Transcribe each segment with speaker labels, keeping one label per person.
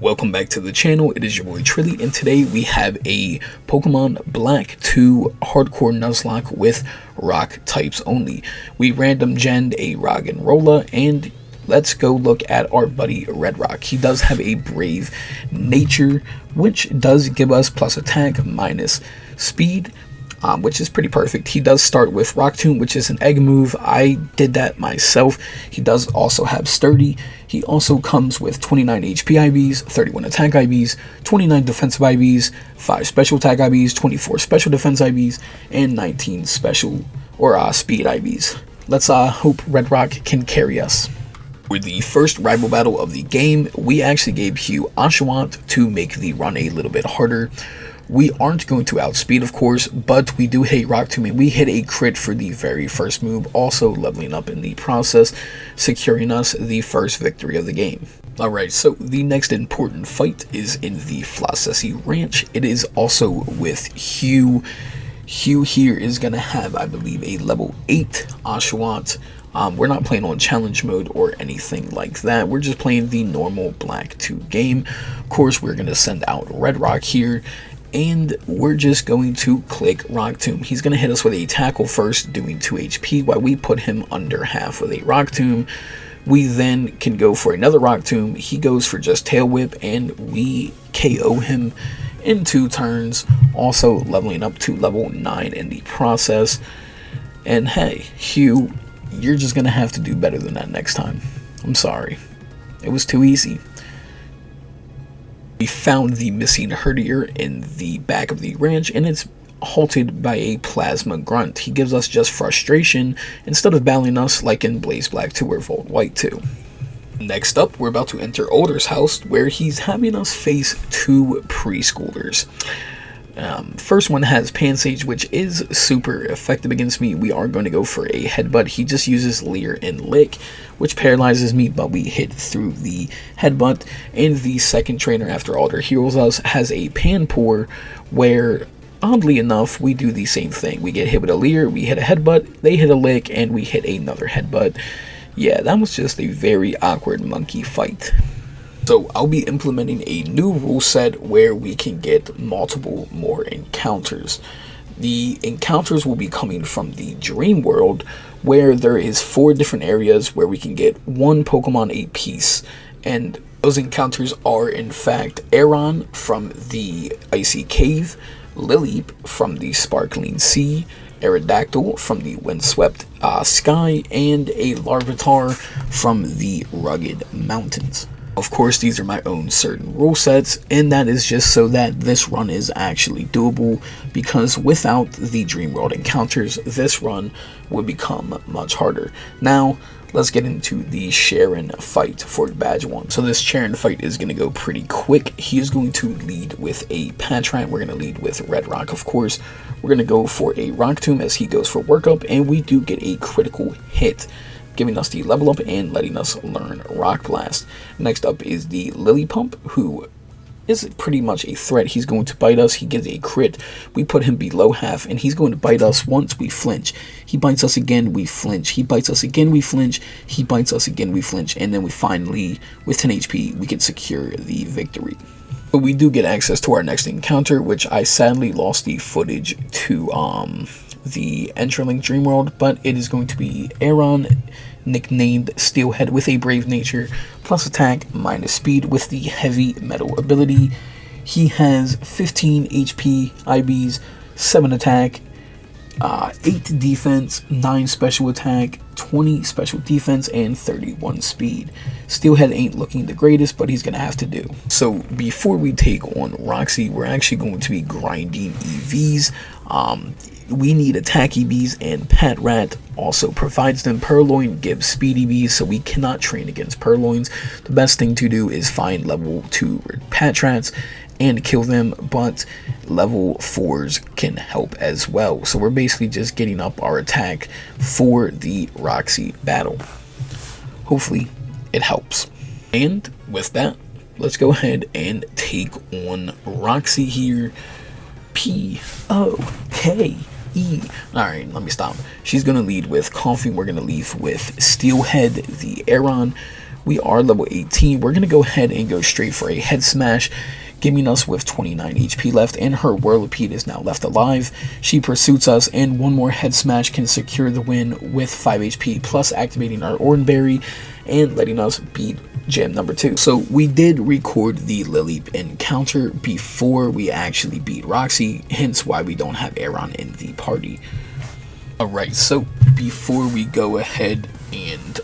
Speaker 1: Welcome back to the channel. It is your boy Trilly, and today we have a Pokemon Black 2 Hardcore Nuzlocke with rock types only. We random genned a Roggenrola, and let's go look at our buddy Red Rock. He does have a Brave Nature, which does give us plus attack, minus speed, which is pretty perfect. He does start with Rock Tomb, which is an egg move. I did that myself. He does also have Sturdy. He also comes with 29 HP IVs, 31 attack IVs, 29 defensive IVs, 5 special attack IVs, 24 special defense IVs, and 19 special or speed IVs. Let's hope Red Rock can carry us. For the first rival battle of the game, we actually gave Hugh Oshawott to make the run a little bit harder. We aren't going to outspeed, of course, but we do hit a Rock Tomb, and we hit a crit for the very first move, also leveling up in the process, securing us the first victory of the game. Alright, so the next important fight is in the Flossie Ranch. It is also with Hugh. Hugh here is going to have, I believe, a level 8 Oshawott. We're not playing on challenge mode or anything like that. We're just playing the normal Black 2 game. Of course, we're going to send out Red Rock here, and we're just going to click Rock Tomb. He's going to hit us with a tackle first, doing 2 HP, while we put him under half with a Rock Tomb. We then can go for another Rock Tomb. He goes for just Tail Whip, and we KO him in 2 turns, also leveling up to level 9 in the process. And hey, Hugh, you're just going to have to do better than that next time. I'm sorry. It was too easy. We found the missing herdier in the back of the ranch, and it's halted by a plasma grunt. He gives us just frustration instead of battling us like in Blaze Black 2 or Volt White 2. Next up, we're about to enter Older's house, where he's having us face 2 preschoolers. First one has Pansage, which is super effective against me. We are going to go for a Headbutt. He just uses Leer and Lick, which paralyzes me, but we hit through the Headbutt. And the second trainer, after Alder heals us, has a Panpour, where oddly enough we do the same thing. We get hit with a Leer, we hit a Headbutt, they hit a Lick, and we hit another Headbutt. Yeah, that was just a very awkward monkey fight. So I'll be implementing a new rule set where we can get multiple more encounters. The encounters will be coming from the Dream World, where there is 4 different areas where we can get 1 Pokemon a piece. And those encounters are in fact Aron from the Icy Cave, Lileep from the Sparkling Sea, Aerodactyl from the Windswept Sky, and a Larvitar from the Rugged Mountains. Of course, these are my own certain rule sets, and that is just so that this run is actually doable, because without the Dream World encounters, this run would become much harder. Now, let's get into the Cheren fight for Badge 1. So this Cheren fight is going to go pretty quick. He is going to lead with a Patrat. We're going to lead with Red Rock, of course. We're going to go for a Rock Tomb as he goes for Workup, and we do get a critical hit, giving us the level up and letting us learn Rock Blast. Next up is the Lilipump, who is pretty much a threat. He's going to bite us. He gets a crit. We put him below half, and he's going to bite us once we flinch. He bites us again, we flinch. He bites us again, we flinch. He bites us again, we flinch. And then we finally, with 10 HP, we can secure the victory. But we do get access to our next encounter, which I sadly lost the footage to the Enterlink Dream World, but it is going to be Aron, nicknamed Steelhead, with a Brave Nature, plus attack, minus speed, with the Heavy Metal ability. He has 15 HP IVs, 7 attack, 8 defense, 9 special attack, 20 special defense, and 31 speed. Steelhead ain't looking the greatest, but he's gonna have to do. So before we take on Roxie, we're actually going to be grinding EVs. We need attack EVs, and Patrat also provides them. Purloin gives speed EVs, so we cannot train against Purloins. The best thing to do is find level 2 Patrats and kill them, but level 4s can help as well. So we're basically just getting up our attack for the Roxie battle. Hopefully it helps. And with that, let's go ahead and take on Roxie here. P-O-K Alright, let me stop. She's going to lead with Coffee. We're going to leave with Steelhead, the Aron. We are level 18. We're going to go ahead and go straight for a head smash, giving us with 29 HP left, and her Whirlipede is now left alive. She pursues us, and one more head smash can secure the win with 5 HP, plus activating our Oranberry and letting us beat gym number 2. So we did record the Lileep encounter before we actually beat Roxie, hence why we don't have Aaron in the party. Alright, so before we go ahead and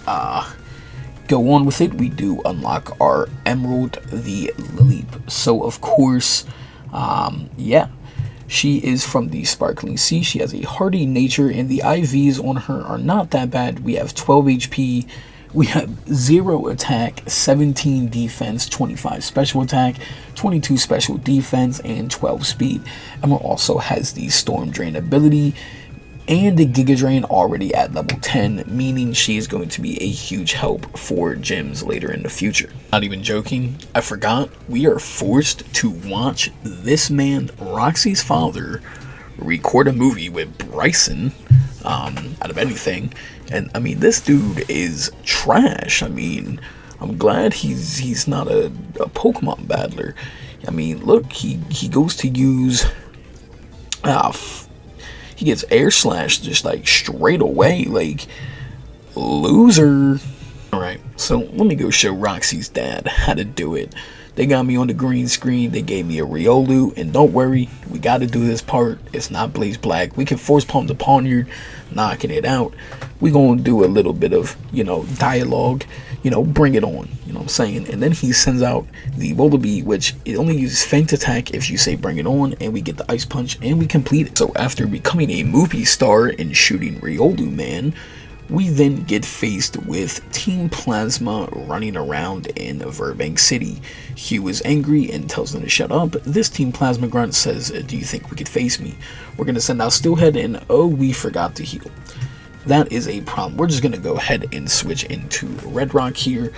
Speaker 1: go on with it, we do unlock our Emerald, the Lileep. So of course, yeah, she is from the Sparkling Sea. She has a hardy nature, and the IVs on her are not that bad. We have 12 HP, we have 0 attack, 17 defense, 25 special attack, 22 special defense, and 12 speed. Emerald also has the Storm Drain ability and the Giga Drain already at level 10, meaning she is going to be a huge help for gyms later in the future. Not even joking, I forgot, we are forced to watch this man, Roxie's father, record a movie with Bryson, out of anything. And I mean, this dude is trash. I mean, I'm glad he's not a Pokemon battler. I mean, look, he goes to use he gets air slashed just like straight away, like loser. Alright, so let me go show Roxie's dad how to do it. They got me on the green screen, they gave me a Riolu, and don't worry, we gotta do this part. It's not Blaze Black. We can force pump the Pawniard, knocking it out. We gonna do a little bit of, dialogue, bring it on, you know what I'm saying? And then he sends out the Volibee, which it only uses Feint Attack if you say bring it on, and we get the Ice Punch, and we complete it. So after becoming a movie star and shooting Riolu Man, we then get faced with Team Plasma running around in Verbank City. Hugh is angry and tells them to shut up. This Team Plasma grunt says, do you think we could face me? We're going to send out Steelhead, and oh, we forgot to heal. That is a problem. We're just going to go ahead and switch into Red Rock here.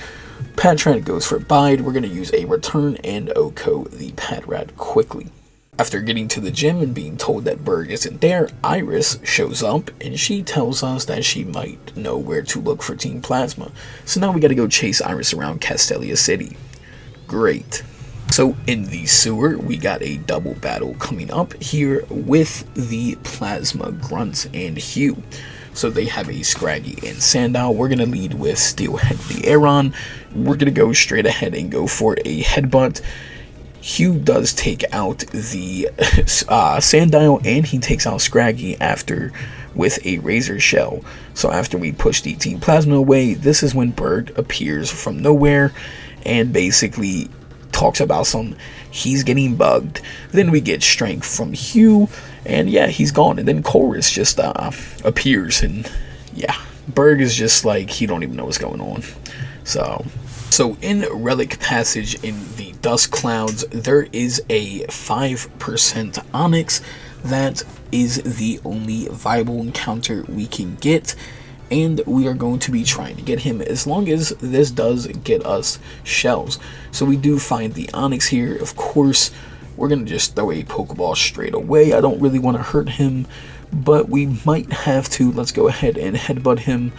Speaker 1: Patrat goes for Bide. We're going to use a Return and Oko the Patrat quickly. After getting to the gym and being told that Berg isn't there, Iris shows up and she tells us that she might know where to look for Team Plasma. So now we gotta go chase Iris around Castelia City. Great. So in the sewer, we got a double battle coming up here with the Plasma Grunts and Hugh. So they have a Scraggy and Sandile. We're gonna lead with Steelhead the Aeron. We're gonna go straight ahead and go for a Headbutt. Hugh does take out the Sandile, and he takes out Scraggy after with a Razor Shell. So after we push the Team Plasma away, this is when Berg appears from nowhere and basically talks about he's getting bugged. Then we get Strength from Hugh, and yeah, he's gone. And then Chorus just appears, and yeah, Berg is just like, he don't even know what's going on. So in Relic Passage in the Dust Clouds, there is a 5% Onyx. That is the only viable encounter we can get, and we are going to be trying to get him as long as this does get us shells. So we do find the Onyx here. Of course, we're going to just throw a Pokeball straight away. I don't really want to hurt him, but we might have to. Let's go ahead and headbutt him.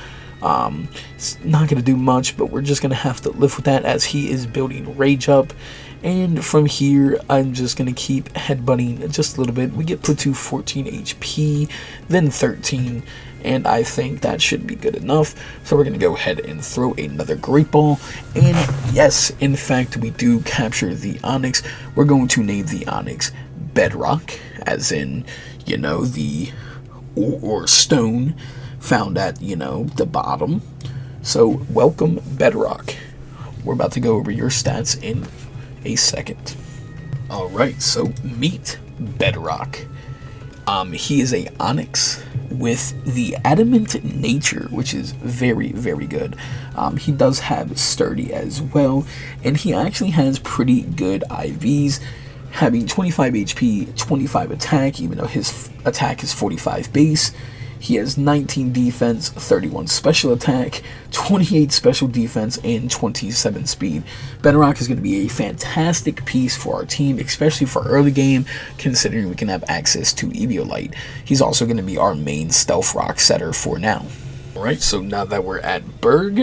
Speaker 1: It's not going to do much, but we're just going to have to live with that as he is building Rage up. And from here, I'm just going to keep headbutting just a little bit. We get put to 14 HP, then 13, and I think that should be good enough. So we're going to go ahead and throw another Great Ball. And yes, in fact, we do capture the Onyx. We're going to name the Onyx Bedrock, as in, the or stone found at, the bottom. So welcome, Bedrock. We're about to go over your stats in a second. Alright, so meet Bedrock. He is a Onyx with the Adamant nature, which is very, very good. He does have Sturdy as well, and he actually has pretty good IVs, having 25 HP, 25 attack, even though his attack is 45 base. He has 19 defense, 31 special attack, 28 special defense, and 27 speed. Bedrock is going to be a fantastic piece for our team, especially for early game, considering we can have access to Eviolite. He's also going to be our main Stealth Rock setter for now. Alright, so now that we're at Berg,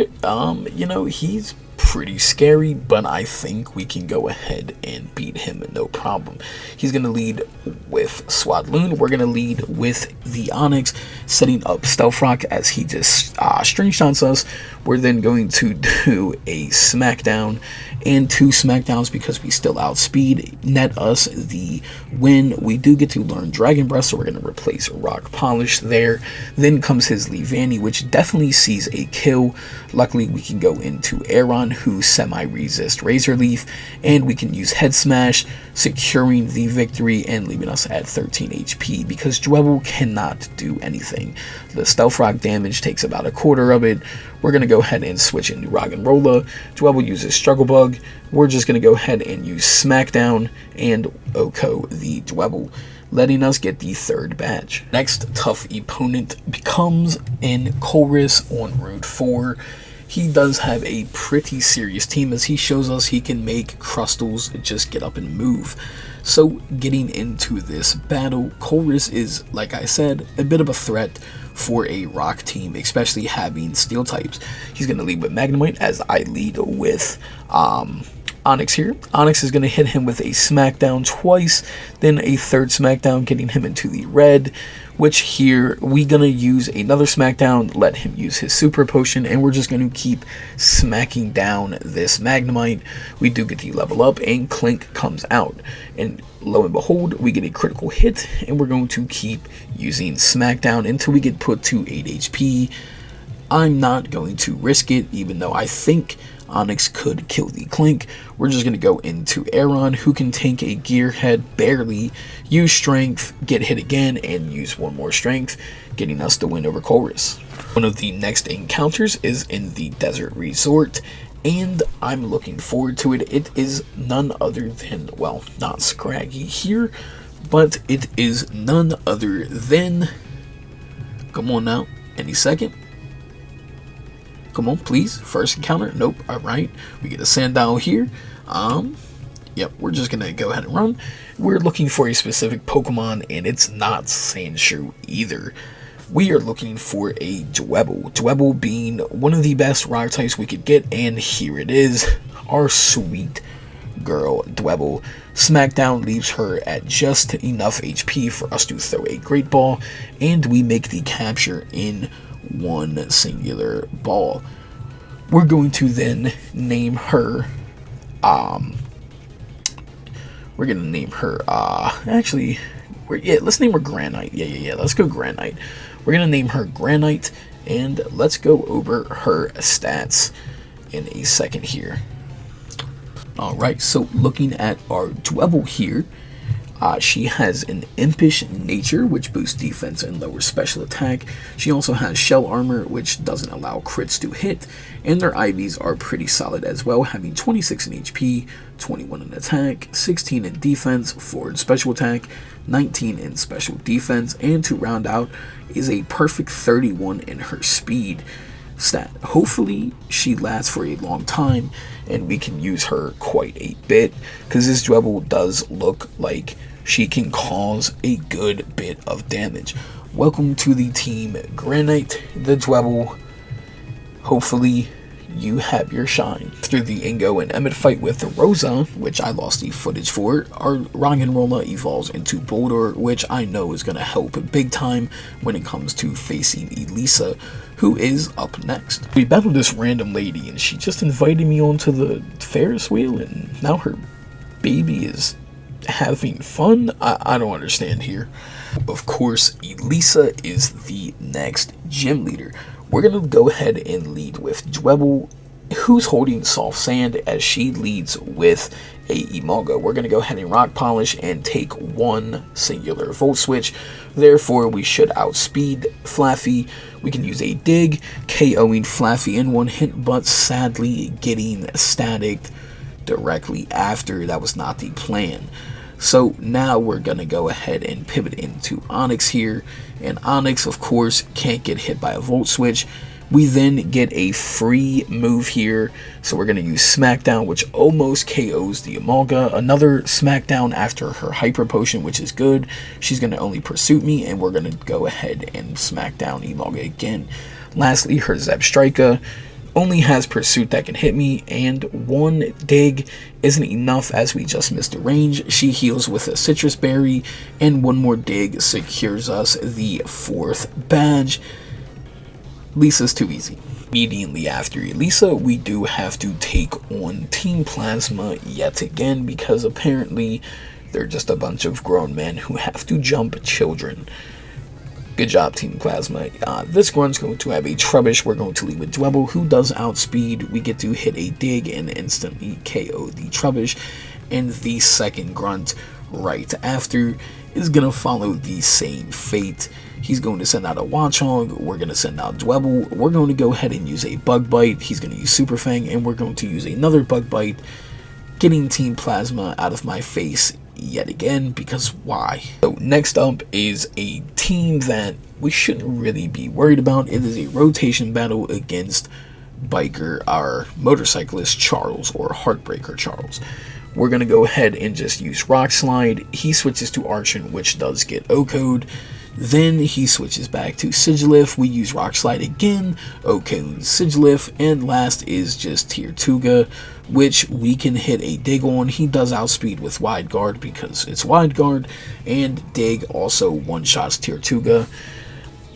Speaker 1: he's pretty scary, but I think we can go ahead and beat him no problem. He's going to lead with Swadloon. We're going to lead with the Onyx, setting up Stealth Rock as he just string shots us. We're then going to do a Smackdown and 2 Smackdowns because we still outspeed, net us the win. We do get to learn Dragon Breath, so we're going to replace Rock Polish there. Then comes his Leavanny, which definitely sees a kill. Luckily, we can go into Aeron, who semi-resist Razor Leaf, and we can use Head Smash, securing the victory and leaving us at 13 HP because Dwebble cannot do anything. The Stealth Rock damage takes about a quarter of it. We're going to go ahead and switch into Roggenrola. Dwebble uses Struggle Bug. We're just going to go ahead and use Smackdown and Oko the Dwebble, letting us get the 3rd badge. Next tough opponent becomes in Chorus on Route 4. He does have a pretty serious team as he shows us he can make Crustals just get up and move. So getting into this battle, Chorus is, like I said, a bit of a threat for a rock team, especially having steel types. He's going to lead with Magnemite as I lead with Onyx here. Onyx is going to hit him with a Smackdown twice, then a 3rd Smackdown, getting him into the red, which here we going to use another Smackdown, let him use his Super Potion, and we're just going to keep smacking down this Magnemite. We do get the level up, and Clink comes out, and lo and behold, we get a critical hit, and we're going to keep using Smackdown until we get put to 8 HP. I'm not going to risk it, even though I think Onyx could kill the Clink. We're just going to go into Aeron, who can tank a Gearhead barely, use Strength, get hit again, and use 1 more Strength, getting us the win over Chorus. One of the next encounters is in the Desert Resort, and I'm looking forward to it. It is none other than, well, not Scraggy here, but it is none other than, come on now, any second. Come on, please. First encounter. Nope. Alright. We get a Sandile here. Yep, we're just going to go ahead and run. We're looking for a specific Pokemon, and it's not Sandshrew either. We are looking for a Dwebble. Dwebble being one of the best rock types we could get, and here it is. Our sweet girl, Dwebble. Smackdown leaves her at just enough HP for us to throw a Great Ball, and we make the capture in 1 singular ball. We're going to then name her actually let's name her Granite. Yeah, let's go Granite. We're gonna name her Granite, and let's go over her stats in a second here. Alright, so looking at our Dwebble here, she has an impish nature, which boosts defense and lowers special attack. She also has shell armor, which doesn't allow crits to hit, and their IVs are pretty solid as well, having 26 in HP, 21 in attack, 16 in defense, 4 in special attack, 19 in special defense, and to round out is a perfect 31 in her speed stat. Hopefully she lasts for a long time and we can use her quite a bit, because this Dwebble does look like she can cause a good bit of damage. Welcome to the team, Granite, the Dwebble. Hopefully you have your shine. After the Ingo and Emmett fight with the Rosa, which I lost the footage for, our Roggenrola evolves into Boulder, which I know is going to help big time when it comes to facing Elesa, who is up next. We battled this random lady, and she just invited me onto the Ferris wheel, and now her baby is having fun? I don't understand here. Of course, Elesa is the next gym leader. We're going to go ahead and lead with Dwebble, who's holding Soft Sand as she leads with a Emolga. We're going to go ahead and Rock Polish and take 1 singular Volt Switch. Therefore, we should outspeed Flaffy. We can use a Dig, KOing Flaffy in 1 hit, but sadly getting staticked directly after. That was not the plan. So now we're going to go ahead and pivot into Onyx here. And Onyx, of course, can't get hit by a Volt Switch. We then get a free move here. So we're going to use Smackdown, which almost KOs the Emolga. Another Smackdown after her Hyper Potion, which is good. She's going to only Pursuit me, and we're going to go ahead and Smackdown Emolga again. Lastly, her Zebstrika. only has Pursuit that can hit me, and one dig isn't enough as we just missed the range. She heals with a Citrus Berry, and one more dig secures us the 4th badge. Lisa's too easy. Immediately after Elesa, we do have to take on Team Plasma yet again, because apparently they're just a bunch of grown men who have to jump children. Good job, Team Plasma. This grunt's going to have a Trubbish. We're going to lead with Dwebble, who does outspeed. We get to hit a dig and instantly KO the Trubbish. And the second grunt right after is going to follow the same fate. He's going to send out a Watchog. We're going to send out Dwebble. We're going to go ahead and use a Bug Bite. He's going to use Super Fang, and we're going to use another Bug Bite, getting Team Plasma out of my face yet again, because why? So next up is a team that we shouldn't really be worried about. It is a rotation battle against biker, our motorcyclist Charles, or Heartbreaker Charles. We're going to go ahead and just use Rock Slide. He switches to Archon, which does get O-Code. Then he switches back to Sigilif. We use Rock Slide again, O-Code, Sigilif, and last is just Tirtuga, which we can hit a dig on. He does outspeed with Wide Guard because it's Wide Guard, and dig also one-shots Tirtuga.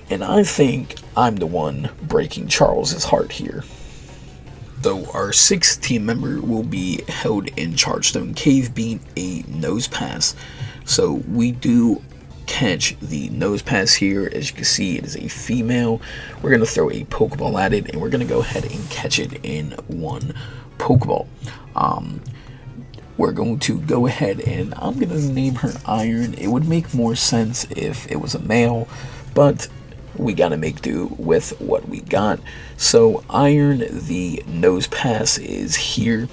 Speaker 1: And I think I'm the one breaking Charles's heart here. Though our 6th team member will be held in Chargestone Cave, being a Nose Pass. So we do catch the Nose Pass here. As you can see, it is a female. We're going to throw a Pokeball at it, and we're going to go ahead and catch it in one Pokeball. We're going to go ahead and I'm going to name her Iron. It would make more sense if it was a male, but we got to make do with what we got. So Iron, the Nose Pass, is here,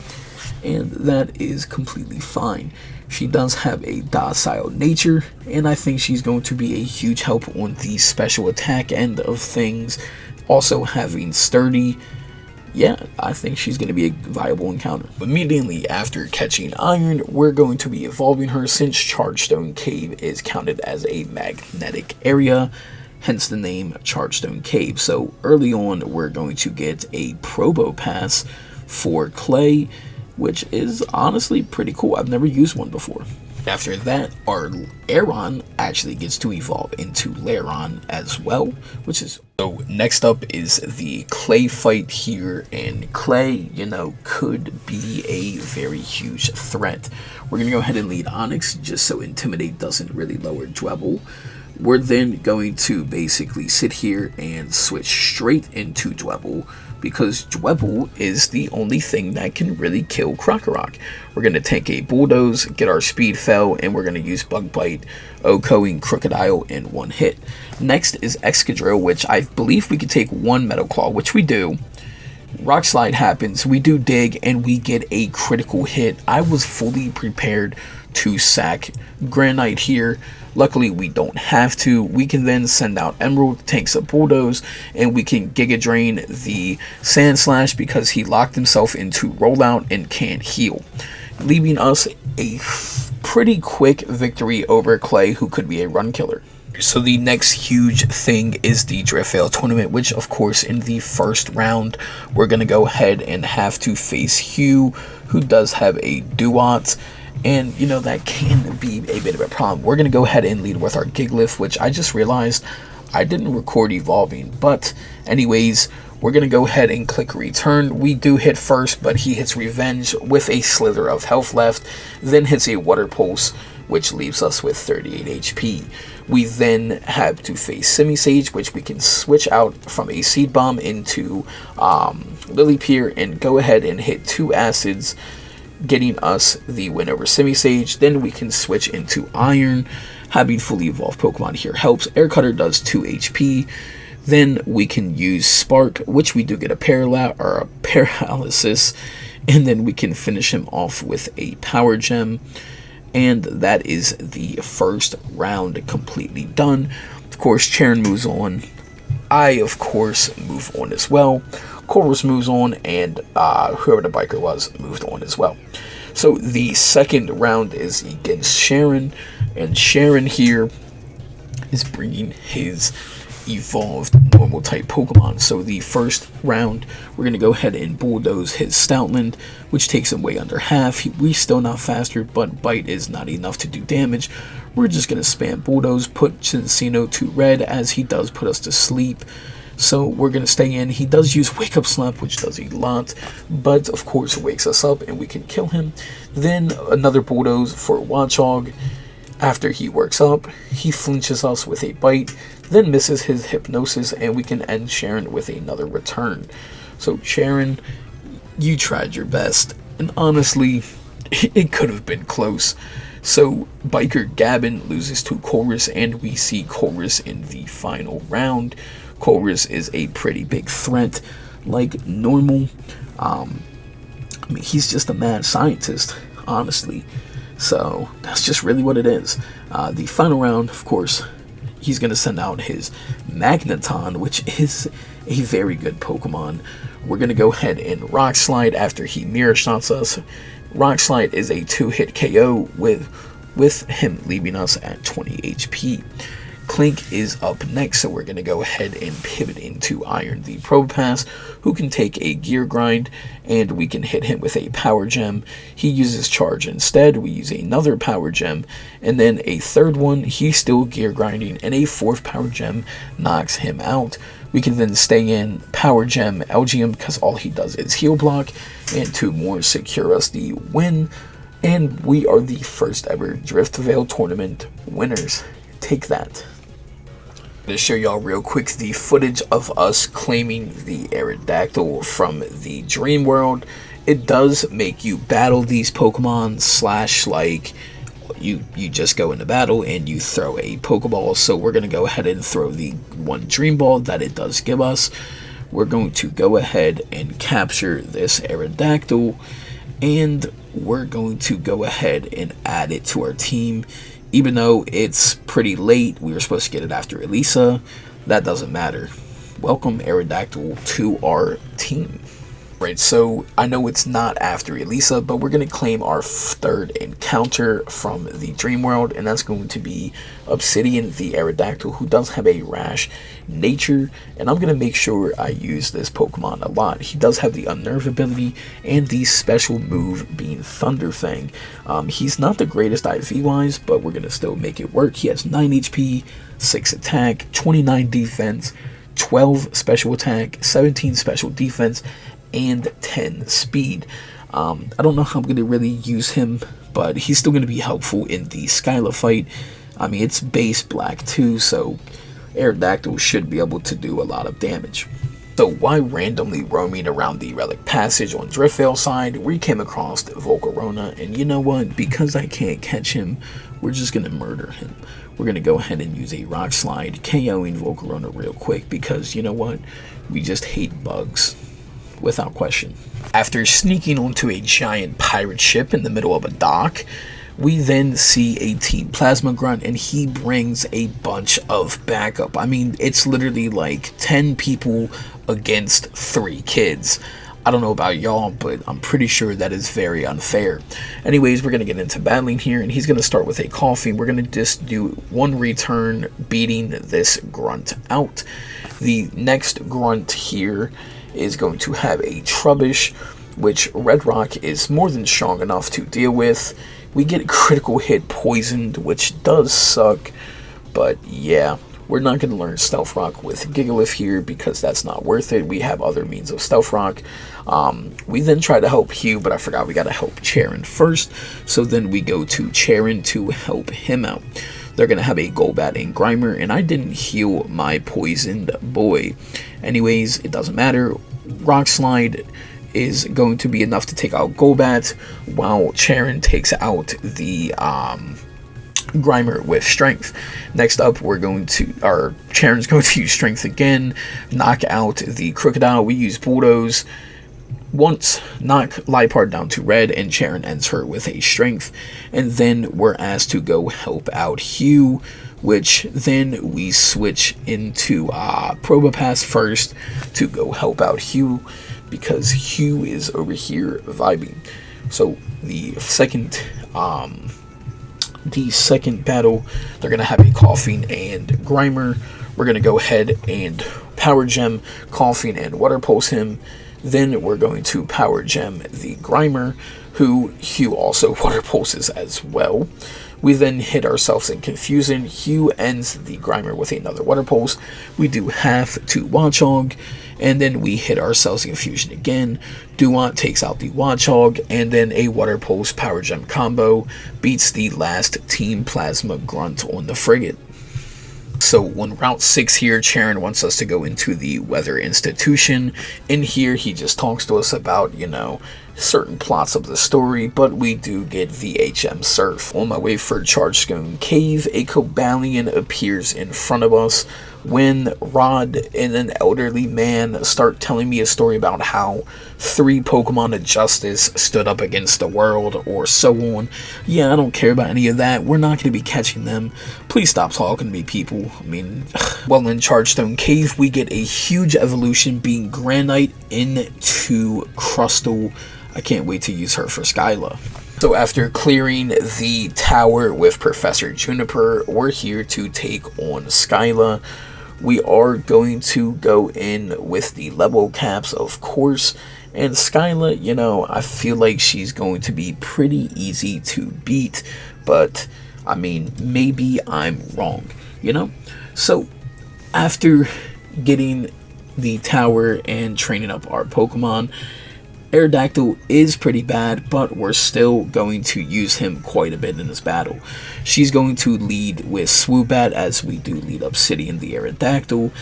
Speaker 1: and that is completely fine. She does have a docile nature, and I think she's going to be a huge help on the special attack end of things. Also having Sturdy, yeah, I think she's going to be a viable encounter. Immediately after catching Iron, we're going to be evolving her, since Chargestone Cave is counted as a magnetic area, hence the name Chargestone Cave. So early on, we're going to get a Probo Pass for Clay, which is honestly pretty cool. I've never used one before. After that, our Aeron actually gets to evolve into Lairon as well, which is... So next up is the Clay fight here, and Clay, you know, could be a very huge threat. We're going to go ahead and lead Onyx, just so Intimidate doesn't really lower Dwebble. We're then going to basically sit here and switch straight into Dwebble, because Dwebble is the only thing that can really kill Krokorok. We're going to take a Bulldoze, get our Speed Fell, and we're going to use Bug Bite, O-Coing Crocodile in one hit. Next is Excadrill, which I believe we could take one Metal Claw, which we do. Rock Slide happens, we do Dig, and we get a critical hit. I was fully prepared to sack Granite here. Luckily, we don't have to. We can then send out Emerald, takes a Bulldoze, and we can Giga Drain the Sand Slash because he locked himself into Rollout and can't heal, leaving us a pretty quick victory over Clay, who could be a run killer. So the next huge thing is the Driftveil tournament, which of course in the first round we're going to go ahead and have to face Hugh, who does have a Duat. And, you know, that can be a bit of a problem. We're going to go ahead and lead with our Gigalith, which I just realized I didn't record evolving. But anyways, we're going to go ahead and click return. We do hit first, but he hits Revenge with a slither of health left. Then hits a Water Pulse, which leaves us with 38 HP. We then have to face Simisage, which we can switch out from a Seed Bomb into Lilypeer and go ahead and hit 2 Acids, getting us the win over Simisage. Then we can switch into Iron. Having fully evolved Pokemon here helps. Air Cutter does 2 HP. Then we can use Spark, which we do get a Paralysis. And then we can finish him off with a Power Gem. And that is the first round completely done. Of course, Cheren moves on. I, of course, move on as well. Corvus moves on, and whoever the biker was moved on as well. So the second round is against Cheren, and Cheren here is bringing his evolved normal type Pokemon. So the first round, we're going to go ahead and bulldoze his Stoutland, which takes him way under half. We're still not faster, but Bite is not enough to do damage. We're just going to spam bulldoze, put Cincino to red, as he does put us to sleep. So we're going to stay in. He does use Wake Up Slap, which does a lot, but of course wakes us up and we can kill him. Then another bulldoze for Watchog. After he works up, he flinches us with a Bite, then misses his Hypnosis, and we can end Cheren with another return. So Cheren, you tried your best, and honestly, it could have been close. So Biker Gavin loses to Chorus, and we see Chorus in the final round. Chorus is a pretty big threat, like normal. I mean, he's just a mad scientist, honestly. So that's just really what it is. The final round, of course, he's going to send out his Magneton, which is a very good Pokemon. We're going to go ahead and Rock Slide after he Mirror Shots us. Rock Slide is a 2-hit KO with him leaving us at 20 HP. Clink is up next, so we're going to go ahead and pivot into Iron the Probopass, who can take a Gear Grind, and we can hit him with a Power Gem. He uses Charge instead. We use another Power Gem, and then a third one. He's still Gear Grinding, and a fourth Power Gem knocks him out. We can then stay in Power Gem Elgium, because all he does is Heal Block, and 2 more secure us the win. And we are the first ever Drift Veil Tournament winners. Take that. To show y'all real quick the footage of us claiming the Aerodactyl from the Dream World. It does make you battle these Pokemon, / like you just go into battle and you throw a Pokeball. So we're going to go ahead and throw the one Dream Ball that it does give us. We're going to go ahead and capture this Aerodactyl, and we're going to go ahead and add it to our team. Even though it's pretty late, we were supposed to get it after Elesa. That doesn't matter. Welcome Aerodactyl to our team. Right, so I know it's not after Elesa, but we're going to claim our third encounter from the Dream World, and that's going to be Obsidian the Aerodactyl, who does have a rash nature, and I'm going to make sure I use this Pokemon a lot. He does have the Unnerve ability and the special move being Thunder Fang. He's not the greatest IV-wise, but we're going to still make it work. He has 9 HP, 6 attack, 29 defense, 12 special attack, 17 special defense, and 10 speed. I don't know how I'm going to really use him, but he's still going to be helpful in the Skyla fight. I mean, it's base black too, so Aerodactyl should be able to do a lot of damage. So while randomly roaming around the Relic Passage on Driftvale side, we came across Volcarona, and you know what? Because I can't catch him, we're just going to murder him. We're going to go ahead and use a Rock Slide, KOing Volcarona real quick, because you know what? We just hate bugs. Without question. After sneaking onto a giant pirate ship in the middle of a dock, we then see a Team Plasma Grunt, and he brings a bunch of backup. I mean, it's literally like 10 people against 3 kids. I don't know about y'all, but I'm pretty sure that is very unfair. Anyways, we're going to get into battling here, and he's going to start with a Coughing. We're going to just do 1 return, beating this Grunt out. The next Grunt here is going to have a Trubbish, which Red Rock is more than strong enough to deal with. We get critical hit poisoned, which does suck, but yeah, we're not going to learn Stealth Rock with Gigalith here because that's not worth it. We have other means of Stealth Rock. We then try to help Hugh, but I forgot we got to help Cheren first, so then we go to Cheren to help him out. They're going to have a Golbat and Grimer, and I didn't heal my poisoned boy. Anyways, it doesn't matter. Rock Slide is going to be enough to take out Golbat, while Cheren takes out the Grimer with Strength. Next up, Cheren's going to use Strength again, knock out the Crocodile. We use Bulldoze once, knock Liepard down to red, and Cheren ends her with a Strength. And then we're asked to go help out Hugh, which then we switch into Probopass first to go help out Hugh, because Hugh is over here vibing. So the second battle, they're gonna have a Coughing and Grimer. We're going to go ahead and Power Gem, Coughing, and Water Pulse him. Then we're going to Power Gem the Grimer, who Hugh also Water Pulses as well. We then hit ourselves in Confusion. Hugh ends the Grimer with another Water Pulse. We do half to Watchog, and then we hit ourselves in Confusion again. Duant takes out the Watchog, and then a Water Pulse Power Gem combo beats the last Team Plasma Grunt on the frigate. So on Route 6 here, Cheren wants us to go into the Weather Institution. In here, he just talks to us about, certain plots of the story, but we do get the HM Surf. On my way for Chargestone Cave, a Cobalion appears in front of us when Rod and an elderly man start telling me a story about how 3 Pokemon of Justice stood up against the world, or so on. Yeah, I don't care about any of that. We're not going to be catching them. Please stop talking to me, people. I mean, well, in Chargestone Cave, we get a huge evolution being Granite into Crustal. I can't wait to use her for Skyla. So after clearing the tower with Professor Juniper, we're here to take on Skyla. We are going to go in with the level caps, of course. And Skyla, I feel like she's going to be pretty easy to beat. But, I mean, maybe I'm wrong, So, after getting the tower and training up our Pokemon, Aerodactyl is pretty bad, but we're still going to use him quite a bit in this battle. She's going to lead with Swoobat, as we do lead Obsidian the Aerodactyl.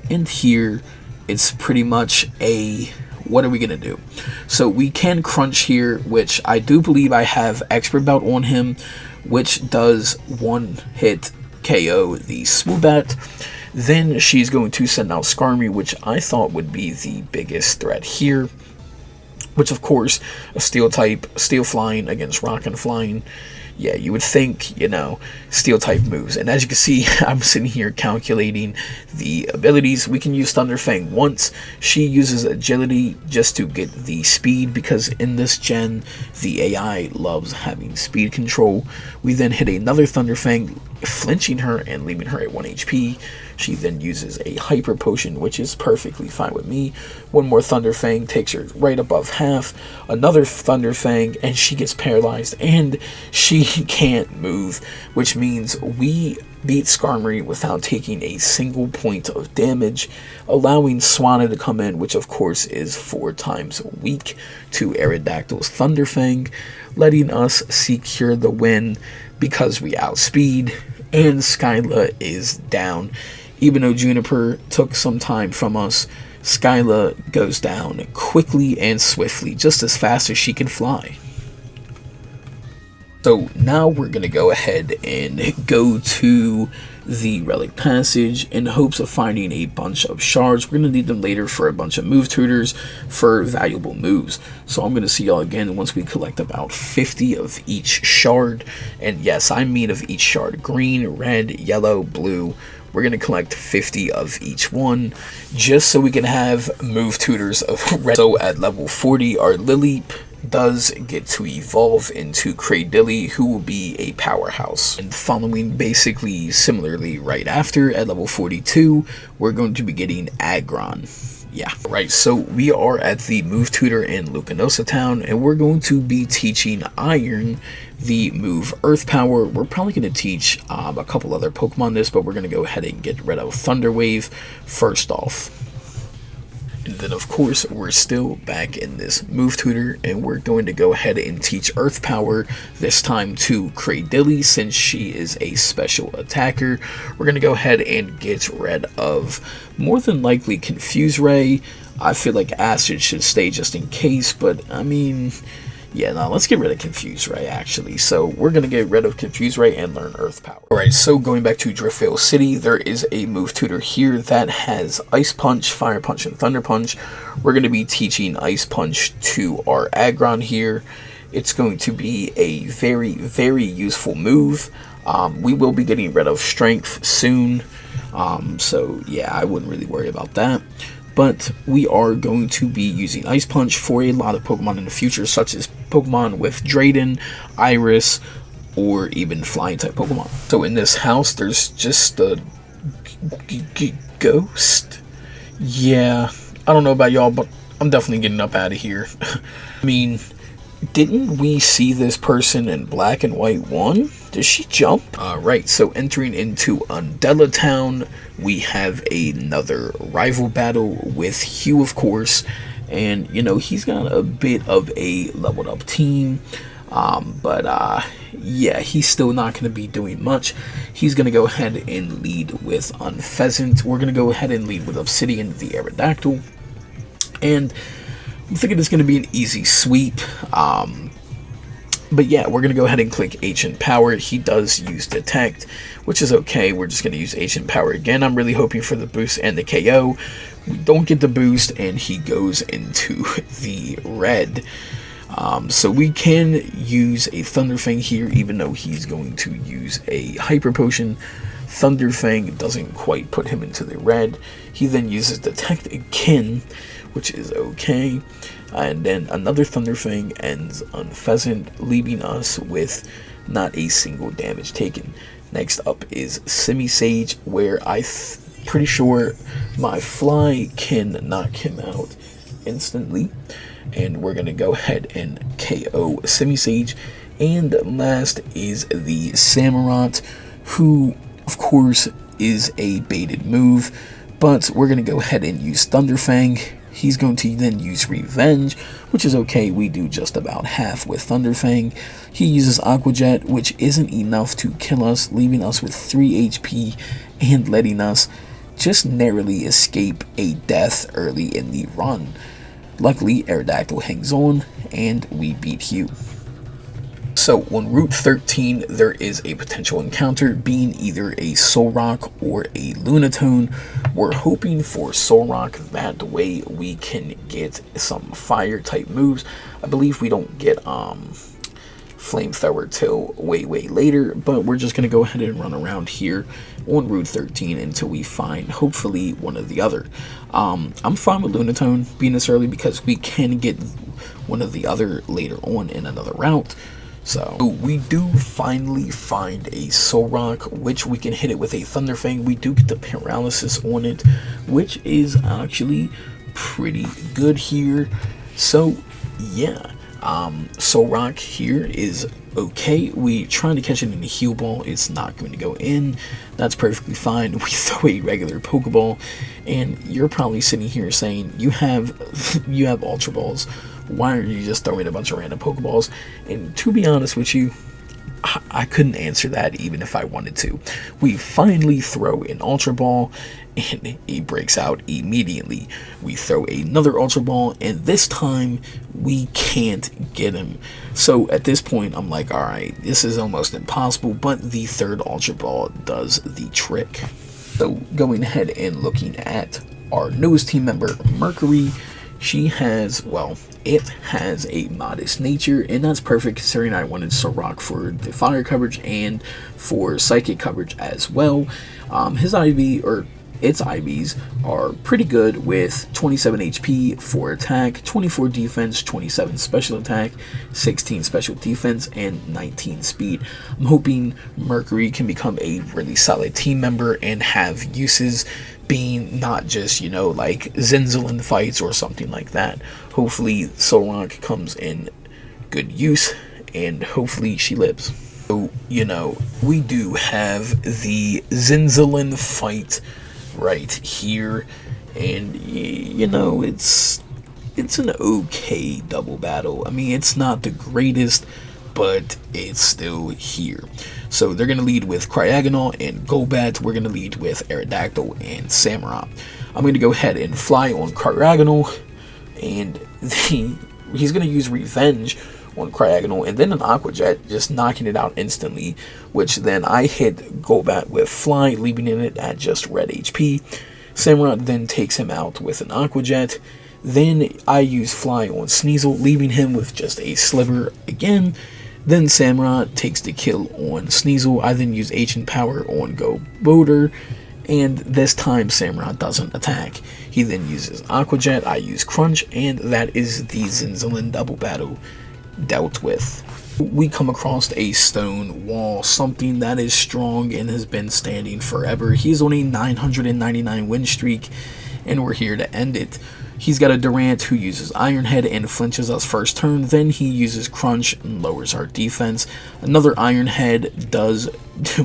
Speaker 1: And here, it's pretty much a... what are we going to do? So we can Crunch here, which I do believe I have Expert Belt on him, which does one-hit KO the Swoobat. Then she's going to send out Skarmory, which I thought would be the biggest threat here. Which, of course, a Steel type, Steel Flying against Rock and Flying. Yeah, you would think, Steel type moves. And as you can see, I'm sitting here calculating the abilities. We can use Thunder Fang once. She uses Agility just to get the speed, because in this gen, the AI loves having speed control. We then hit another Thunder Fang, flinching her and leaving her at 1 HP. She then uses a Hyper Potion, which is perfectly fine with me. One more Thunder Fang takes her right above half. Another Thunder Fang, and she gets paralyzed, and she can't move, which means we beat Skarmory without taking a single point of damage, allowing Swanna to come in, which of course is 4 times weak to Aerodactyl's Thunder Fang, letting us secure the win because we outspeed, and Skyla is down. Even though Juniper took some time from us, Skyla goes down quickly and swiftly, just as fast as she can fly. So now we're going to go ahead and go to the Relic Passage in hopes of finding a bunch of shards. We're going to need them later for a bunch of move tutors for valuable moves. So I'm going to see y'all again once we collect about 50 of each shard. And yes, I mean of each shard. Green, red, yellow, blue. We're going to collect 50 of each one, just so we can have move tutors of red. So at level 40, our Lileep does get to evolve into Cradilly, who will be a powerhouse. And following basically similarly right after, at level 42, we're going to be getting Aggron. Yeah, right, so we are at the move tutor in Lucanosa Town, and we're going to be teaching Iron the move Earth Power. We're probably going to teach a couple other Pokemon this, but we're going to go ahead and get rid of Thunder Wave first off. And then, of course, we're still back in this move tutor, and we're going to go ahead and teach Earth Power, this time to Cradilly, since she is a special attacker. We're going to go ahead and get rid of, more than likely, Confuse Ray. I feel like Acid should stay just in case, but, I mean... yeah, no, let's get rid of Confuse Ray, actually. So, we're going to get rid of Confuse Ray and learn Earth Power. Alright, so going back to Driftvale City, there is a move tutor here that has Ice Punch, Fire Punch, and Thunder Punch. We're going to be teaching Ice Punch to our Aggron here. It's going to be a very, very useful move. We will be getting rid of Strength soon. So, yeah, I wouldn't really worry about that. But we are going to be using Ice Punch for a lot of Pokemon in the future, such as Pokemon with Drayden, Iris, or even Flying type Pokemon. So in this house, there's just a Ghost? Yeah, I don't know about y'all, but I'm definitely getting up out of here. I mean, didn't we see this person in Black and White 1? Did she jump? Right, so entering into Undella Town, we have another rival battle with Hugh, of course. And, you know, he's got a bit of a leveled up team. But yeah, he's still not going to be doing much. He's going to go ahead and lead with Unpheasant. We're going to go ahead and lead with Obsidian, the Aerodactyl. And I'm thinking it's going to be an easy sweep. But yeah, we're going to go ahead and click Ancient Power. He does use Detect, which is okay. We're just going to use Ancient Power again. I'm really hoping for the boost and the KO. We don't get the boost, and he goes into the red. So we can use a Thunder Fang here, even though he's going to use a Hyper Potion. Thunder Fang doesn't quite put him into the red. He then uses Detect again, which is okay. And then another Thunder Fang ends on Pheasant, leaving us with not a single damage taken. Next up is Semi-Sage, where pretty sure my Fly can knock him out instantly. And we're going to go ahead and KO Semi-Sage. And last is the Samurott, who, of course, is a baited move. But we're going to go ahead and use Thunder Fang. He's going to then use Revenge, which is okay. We do just about half with Thunder Fang. He uses Aqua Jet, which isn't enough to kill us, leaving us with 3 HP and letting us just narrowly escape a death early in the run. Luckily, Aerodactyl hangs on, and we beat Hugh. So, on Route 13, there is a potential encounter, being either a Solrock or a Lunatone. We're hoping for Solrock, that way we can get some fire-type moves. I believe we don't get Flamethrower till way later, but we're just going to go ahead and run around here on Route 13 until we find, hopefully, one or the other. I'm fine with Lunatone being this early because we can get one or the other later on in another route. So we do finally find a Solrock, which we can hit it with a Thunder Fang. We do get the paralysis on it, which is actually pretty good here. So yeah, Solrock here is okay. We trying to catch it in the heal ball. It's not going to go in. That's perfectly fine. We throw a regular Pokeball, and you're probably sitting here saying you have Ultra Balls. Why are you just throwing a bunch of random Pokeballs? And to be honest with you, I couldn't answer that even if I wanted to. We finally throw an Ultra Ball, and he breaks out immediately. We throw another Ultra Ball, and this time we can't get him. So at this point, I'm like, alright, this is almost impossible, but the third Ultra Ball does the trick. So going ahead and looking at our newest team member, Mercury, she has, well, it has a modest nature, and that's perfect considering I wanted Solrock for the fire coverage and for psychic coverage as well. His IV, or its IVs, are pretty good with 27 HP, 4 attack, 24 defense, 27 special attack, 16 special defense, and 19 speed. I'm hoping Mercury can become a really solid team member and have uses, being not just, you know, like Zinzalin fights or something like that. Hopefully Solrock comes in good use, and hopefully she lives. So, you know, we do have the Zinzalin fight right here, and you know, it's an okay double battle. I mean, it's not the greatest, but it's still here. So they're going to lead with Cryogonal and Golbat. We're going to lead with Aerodactyl and Samurott. I'm going to go ahead and fly on Cryogonal, and he's going to use Revenge on Cryogonal, and then an Aqua Jet, just knocking it out instantly, which then I hit Golbat with Fly, leaving it at just red HP. Samurott then takes him out with an Aqua Jet. Then I use Fly on Sneasel, leaving him with just a Sliver again. Then Samurott takes the kill on Sneasel. I then use Ancient Power on Go Boulder, and this time Samurott doesn't attack. He then uses Aqua Jet, I use Crunch, and that is the Zinzalin double battle dealt with. We come across a stone wall, something that is strong and has been standing forever. He's on a 999 win streak, and we're here to end it. He's got a Durant who uses Iron Head and flinches us first turn. Then he uses Crunch and lowers our defense. Another Iron Head does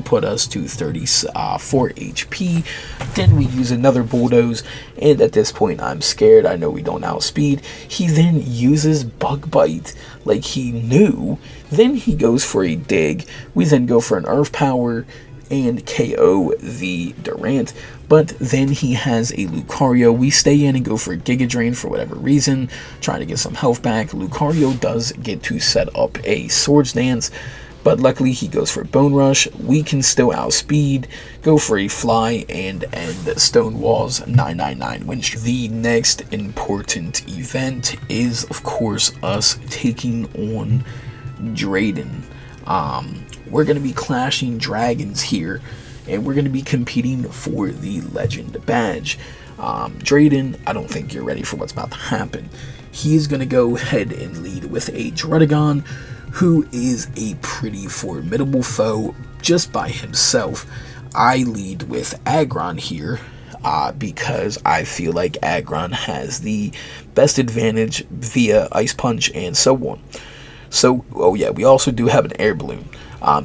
Speaker 1: put us to 34 HP. Then we use another Bulldoze, and at this point I'm scared. I know we don't outspeed. He then uses Bug Bite like he knew. Then he goes for a Dig. We then go for an Earth Power and KO the Durant, but then he has a Lucario. We stay in and go for a Giga Drain for whatever reason, trying to get some health back. Lucario does get to set up a Swords Dance, but luckily he goes for Bone Rush. We can still outspeed, go for a Fly, and end Stonewall's 999 win streak. The next important event is, of course, us taking on Drayden. We're going to be clashing dragons here, and we're going to be competing for the Legend Badge. Drayden, I don't think you're ready for what's about to happen. He is going to go ahead and lead with a Druddigon, who is a pretty formidable foe just by himself. I lead with Aggron here, because I feel like Aggron has the best advantage via Ice Punch and so on. So, oh yeah, we also do have an Air Balloon.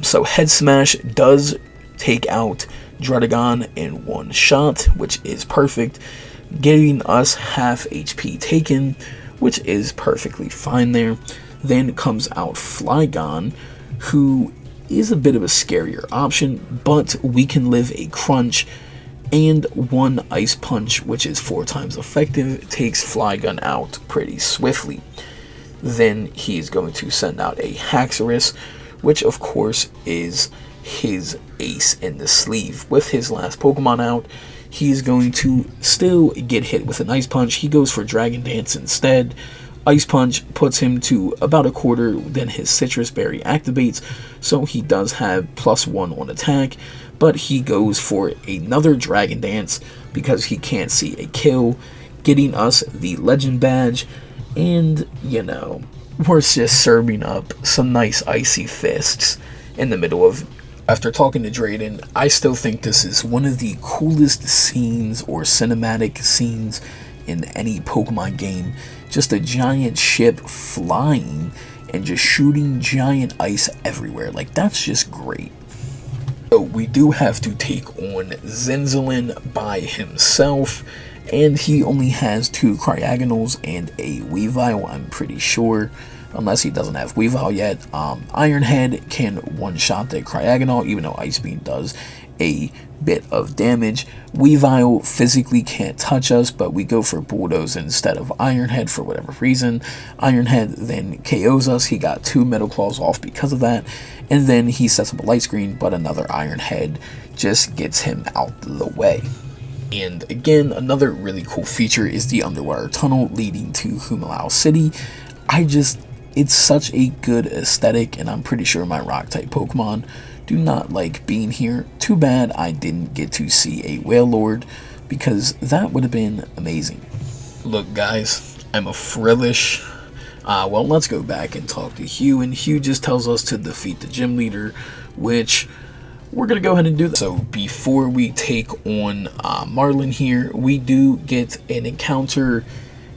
Speaker 1: So Head Smash does take out Druddigon in one shot, which is perfect, getting us half HP taken, which is perfectly fine there. Then comes out Flygon, who is a bit of a scarier option, but we can live a Crunch, and one Ice Punch, which is 4 times effective, takes Flygon out pretty swiftly. Then he's going to send out a Haxorus, which of course is his ace in the sleeve. With his last Pokemon out, he's going to still get hit with an Ice Punch. He goes for Dragon Dance instead. Ice Punch puts him to about a quarter, then his Citrus Berry activates, so he does have +1 on attack, but he goes for another Dragon Dance because he can't see a kill, getting us the Legend Badge. And, you know, we're just serving up some nice icy fists in the middle of... After talking to Drayden, I still think this is one of the coolest scenes or cinematic scenes in any Pokemon game. Just a giant ship flying and just shooting giant ice everywhere. Like, that's just great. So we do have to take on Zinzalin by himself, and he only has 2 Cryogonals and a Weavile, I'm pretty sure, unless he doesn't have Weavile yet. Iron Head can one-shot the Cryogonal, even though Ice Beam does a bit of damage. Weavile physically can't touch us, but we go for Bulldoze instead of Iron Head for whatever reason. Iron Head then KOs us. He got 2 Metal Claws off because of that, and then he sets up a Light Screen, but another Iron Head just gets him out the way. And again, another really cool feature is the underwater tunnel leading to Humalao City. It's such a good aesthetic, and I'm pretty sure my Rock-type Pokemon do not like being here. Too bad I didn't get to see a Wailord, because that would have been amazing. Look guys, I'm a Frillish. Well, let's go back and talk to Hugh, and Hugh just tells us to defeat the gym leader, which we're going to go ahead and do that. So before we take on Marlon here, we do get an encounter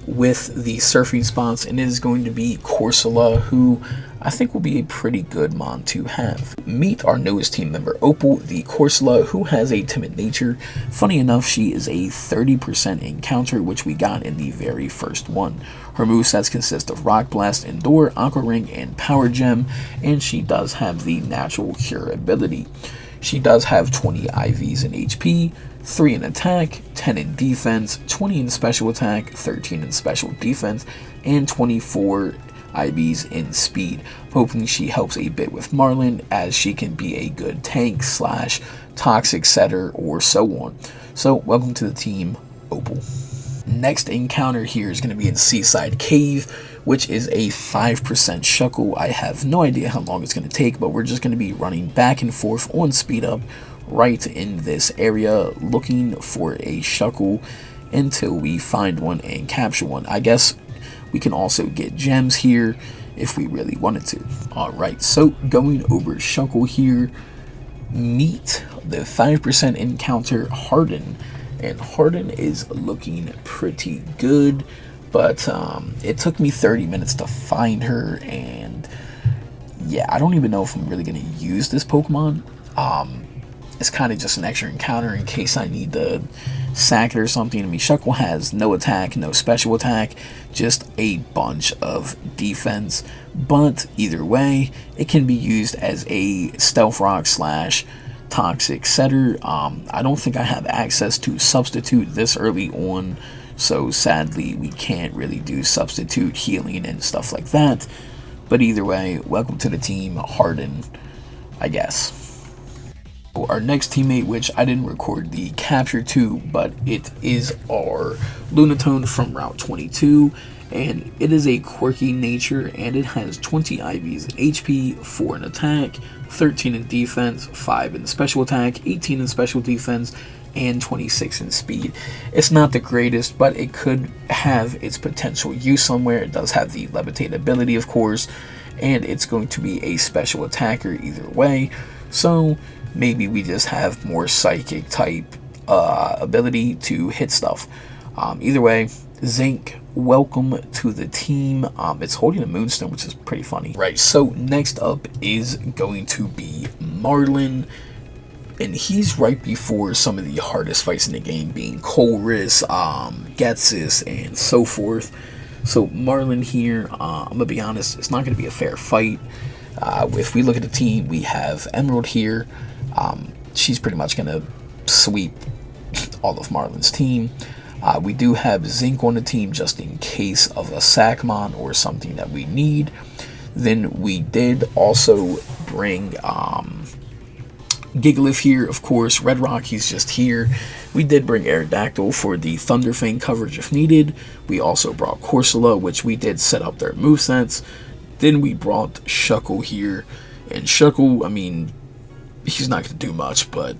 Speaker 1: with the surfing spots, and it is going to be Corsola, who I think will be a pretty good mon to have. Meet our newest team member, Opal, the Corsola, who has a timid nature. Funny enough, she is a 30% encounter, which we got in the very first one. Her movesets consist of Rock Blast, Endure, Aqua Ring, and Power Gem, and she does have the Natural Cure ability. She does have 20 IVs in HP, 3 in attack, 10 in defense, 20 in special attack, 13 in special defense, and 24 IVs in speed. Hoping she helps a bit with Marlon, as she can be a good tank / toxic setter or so on. So welcome to the team, Opal. Next encounter here is going to be in Seaside Cave, which is a 5% Shuckle. I have no idea how long it's going to take, but we're just going to be running back and forth on speed up right in this area, looking for a Shuckle until we find one and capture one. I guess we can also get gems here if we really wanted to. Alright, so going over Shuckle here, meet the 5% encounter Harden. And Harden is looking pretty good, but it took me 30 minutes to find her, and yeah, I don't even know if I'm really going to use this Pokemon. It's kind of just an extra encounter in case I need to sack it or something. I mean, Shuckle has no attack, no special attack, just a bunch of defense. But either way, it can be used as a Stealth Rock slash Toxic Setter. I don't think I have access to Substitute this early on, so sadly we can't really do Substitute healing and stuff like that. But either way, welcome to the team, Harden, I guess. Our next teammate, which I didn't record the capture to, but it is our Lunatone from Route 22, and it is a quirky nature, and it has 20 IVs in HP, 4 in attack, 13 in defense, 5 in special attack, 18 in special defense, and 26 in speed. It's not the greatest, but it could have its potential use somewhere. It does have the levitate ability, of course, and it's going to be a special attacker either way, so maybe we just have more psychic type ability to hit stuff. Either way, Zinc, welcome to the team. It's holding a Moonstone, which is pretty funny. Right, so next up is going to be Marlon, and he's right before some of the hardest fights in the game, being Colress, Getsis, and so forth. So Marlon here, I'm gonna be honest, it's not gonna be a fair fight. If we look at the team, we have Emerald here. She's pretty much gonna sweep all of Marlon's team. We do have Zinc on the team just in case of a Sackmon or something that we need. Then we did also bring Gigalith here, of course. Red Rock, he's just here. We did bring Aerodactyl for the Thunderfang coverage if needed. We also brought Corsola, which we did set up their movesets. Then we brought Shuckle here. And Shuckle, I mean, he's not going to do much, but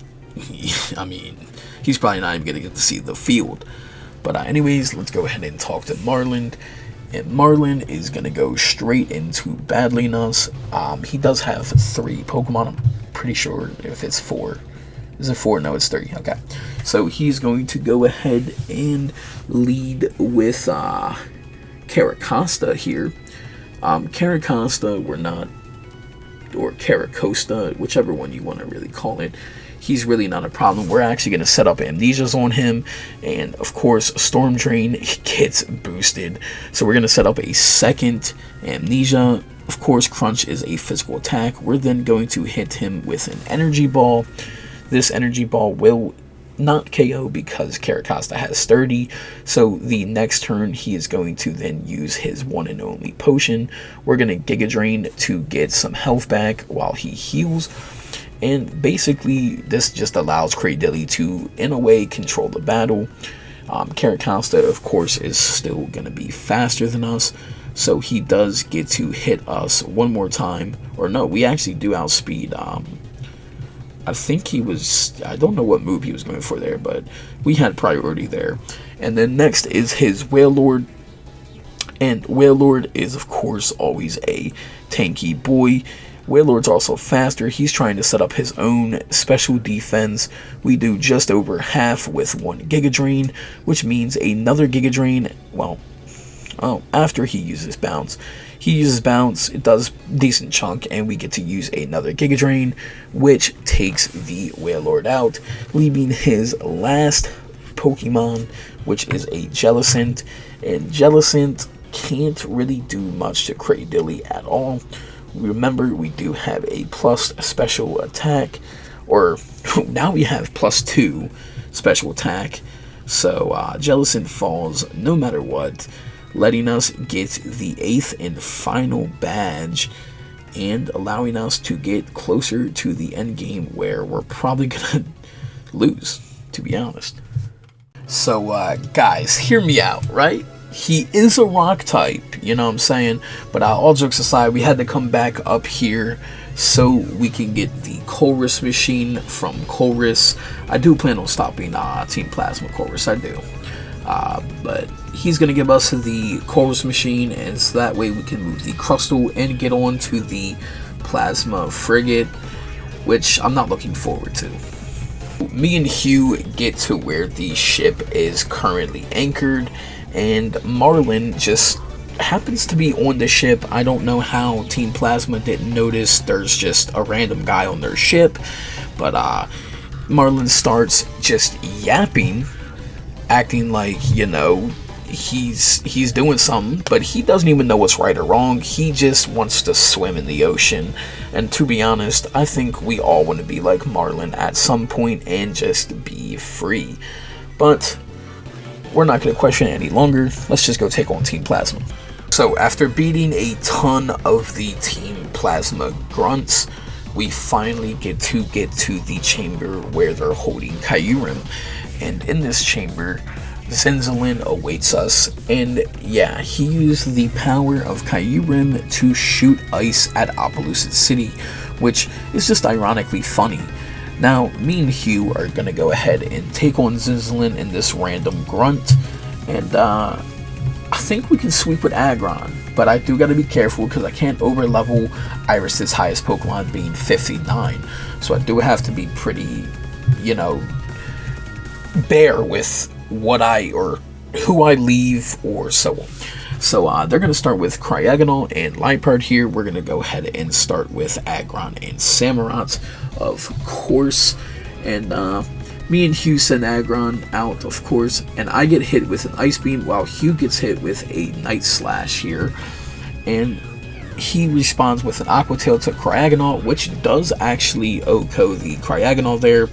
Speaker 1: I mean, he's probably not even going to get to see the field. But anyways, let's go ahead and talk to Marlon. And Marlon is going to go straight into battling us. He does have 3 Pokemon. I'm pretty sure if it's 4. Is it 4? No, it's 3. Okay. So he's going to go ahead and lead with Caracosta here. Caracosta, we're not, or Caracosta, whichever one you want to really call it. He's really not a problem. We're actually going to set up Amnesias on him, and of course Storm Drain gets boosted, so we're going to set up a second Amnesia. Of course Crunch is a physical attack. We're then going to hit him with an Energy Ball. This Energy Ball will not KO because Caracosta has Sturdy, so the next turn he is going to then use his one and only potion. We're going to Giga Drain to get some health back while he heals. And basically, this just allows Cradilly to, in a way, control the battle. Caracosta, of course, is still going to be faster than us, so he does get to hit us one more time. Or no, we actually do outspeed. I think he was, I don't know what move he was going for there, but we had priority there. And then next is his Wailord. And Wailord is, of course, always a tanky boy. Wailord's also faster. He's trying to set up his own special defense. We do just over half with 1 Giga Drain, which means another Giga Drain, well, after he uses Bounce. He uses Bounce, it does decent chunk, and we get to use another Giga Drain, which takes the Wailord out, leaving his last Pokemon, which is a Jellicent. And Jellicent can't really do much to Cradilly at all. Remember, we do have a plus special attack, or now we have +2 special attack, so Jellicent falls no matter what, letting us get the 8th and final badge, and allowing us to get closer to the end game where we're probably gonna lose, to be honest. So guys, hear me out, right? He is a rock type, you know what I'm saying? But all jokes aside, we had to come back up here so we can get the Colress machine from Colress. I do plan on stopping Team Plasma Colress, I do. But he's going to give us the Chorus Machine, and so that way we can move the Crustal and get on to the Plasma Frigate, which I'm not looking forward to. Me and Hugh get to where the ship is currently anchored, and Marlon just happens to be on the ship. I don't know how Team Plasma didn't notice there's just a random guy on their ship, but Marlon starts just yapping, acting like, you know, he's doing something, but he doesn't even know what's right or wrong. He just wants to swim in the ocean. And to be honest, I think we all want to be like Marlon at some point and just be free. But we're not going to question it any longer. Let's just go take on Team Plasma. So after beating a ton of the Team Plasma grunts, we finally get to the chamber where they're holding Kyurem. And in this chamber, Zinzalin awaits us, and yeah, he used the power of Kyurem to shoot ice at Opelousas City, which is just ironically funny. Now, me and Hugh are gonna go ahead and take on Zinzalin in this random grunt, and I think we can sweep with Aggron, but I do gotta be careful because I can't overlevel Iris's highest Pokemon being 59, so I do have to be pretty, you know, bare with what or who I leave or so on. So they're going to start with Cryogonal and Liepard here. We're going to go ahead and start with Aggron and Samurott, of course. And me and Hugh send Aggron out, of course. And I get hit with an Ice Beam while Hugh gets hit with a Night Slash here. And he responds with an Aqua Tail to Cryogonal, which does actually OHKO the Cryogonal there.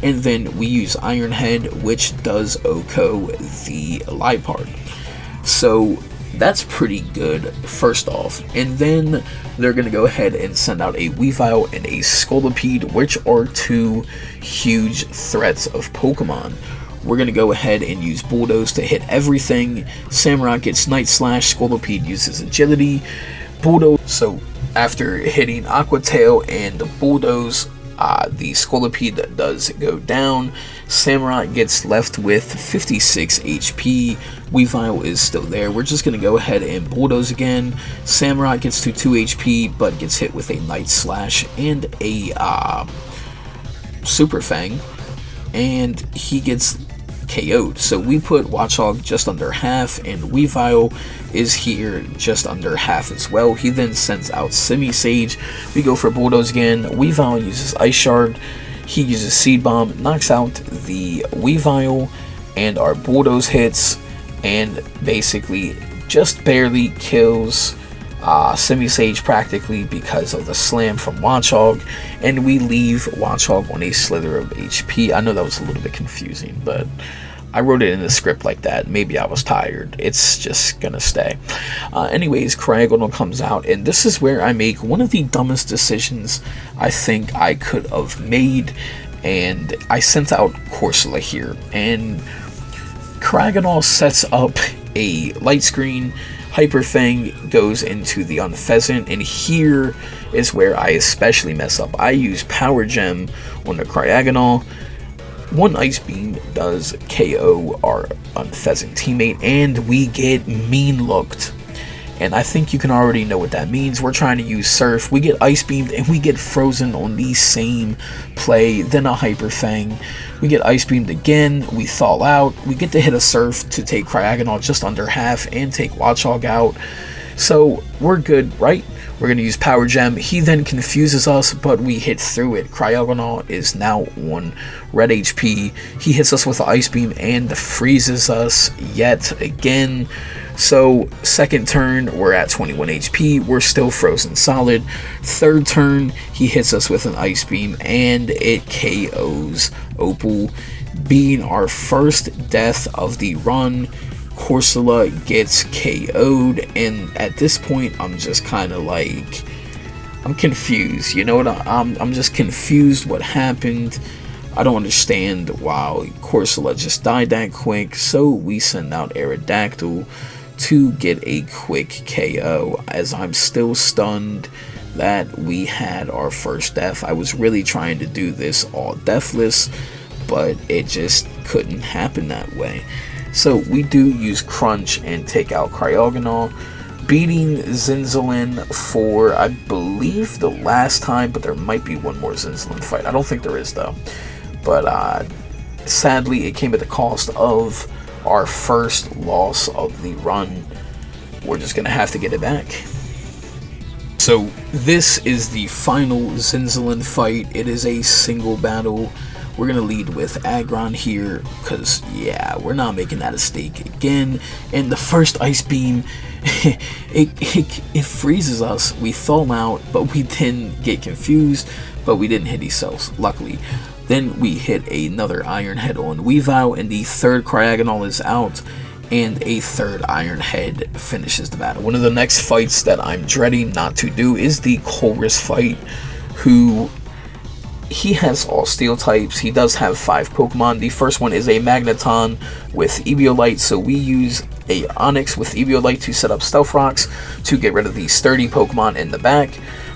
Speaker 1: And then we use Iron Head, which does OHKO the Liepard. So that's pretty good, first off. And then they're going to go ahead and send out a Weavile and a Scolipede, which are two huge threats of Pokemon. We're going to go ahead and use Bulldoze to hit everything. Samurott gets Night Slash, Scolipede uses Agility. Bulldoze, so after hitting Aqua Tail and the Bulldoze, the Scolipede does go down. Samurott gets left with 56 HP. Weavile is still there. We're just going to go ahead and Bulldoze again. Samurott gets to 2 HP, but gets hit with a Night Slash and a Super Fang. And he gets KO'd. So we put Watchog just under half, and Weavile is here just under half as well. He then sends out Semi-Sage. We go for Bulldoze again. Weavile uses Ice Shard. He uses Seed Bomb, knocks out the Weavile, and our Bulldoze hits, and basically just barely kills Semi-Sage practically because of the slam from Watchog, and we leave Watchog on a slither of HP. I know that was a little bit confusing, but I wrote it in the script like that. Maybe I was tired. It's just gonna stay. Anyways, Cryogonal comes out, and this is where I make one of the dumbest decisions I think I could have made, and I sent out Corsola here, and Cryogonal sets up a light screen. Hyper Fang goes into the Unpheasant, and here is where I especially mess up. I use Power Gem on the Cryogonal. One Ice Beam does KO our Unpheasant teammate, and we get mean looked. And I think you can already know what that means. We're trying to use Surf. We get Ice Beamed, and we get frozen on the same play. Then a Hyper Fang. We get Ice Beamed again. We thaw out. We get to hit a Surf to take Cryogonal just under half and take Watchog out. So we're good, right? We're going to use Power Gem. He then confuses us, but we hit through it. Cryogonal is now on red HP. He hits us with the Ice Beam and freezes us yet again. So second turn, we're at 21 HP. We're still frozen solid. Third turn, he hits us with an Ice Beam, and it KOs Opal, being our first death of the run. Corsola gets KO'd, and at this point I'm just kind of like, I'm confused, you know what, I'm just confused what happened. I don't understand why Corsola just died that quick, so we send out Aerodactyl to get a quick KO, as I'm still stunned that we had our first death. I was really trying to do this all deathless, but it just couldn't happen that way. So we do use Crunch and take out Cryogonal, beating Zinzalin for, I believe, the last time, but there might be one more Zinzalin fight. I don't think there is, though. But sadly, it came at the cost of our first loss of the run. We're just going to have to get it back. So this is the final Zinzalin fight. It is a single battle. We're going to lead with Aggron here, because, yeah, we're not making that a stake again. And the first Ice Beam, it freezes us. We fall out, but we didn't get confused, but we didn't hit these cells, luckily. Then we hit another Iron Head on Weavile, and the third Cryogonal is out, and a third Iron Head finishes the battle. One of the next fights that I'm dreading not to do is the Chorus fight, who... he has all steel types. He does have 5 Pokemon. The first one is a Magneton with Eviolite, so we use a Onix with Eviolite to set up Stealth Rocks to get rid of the sturdy Pokemon in the back.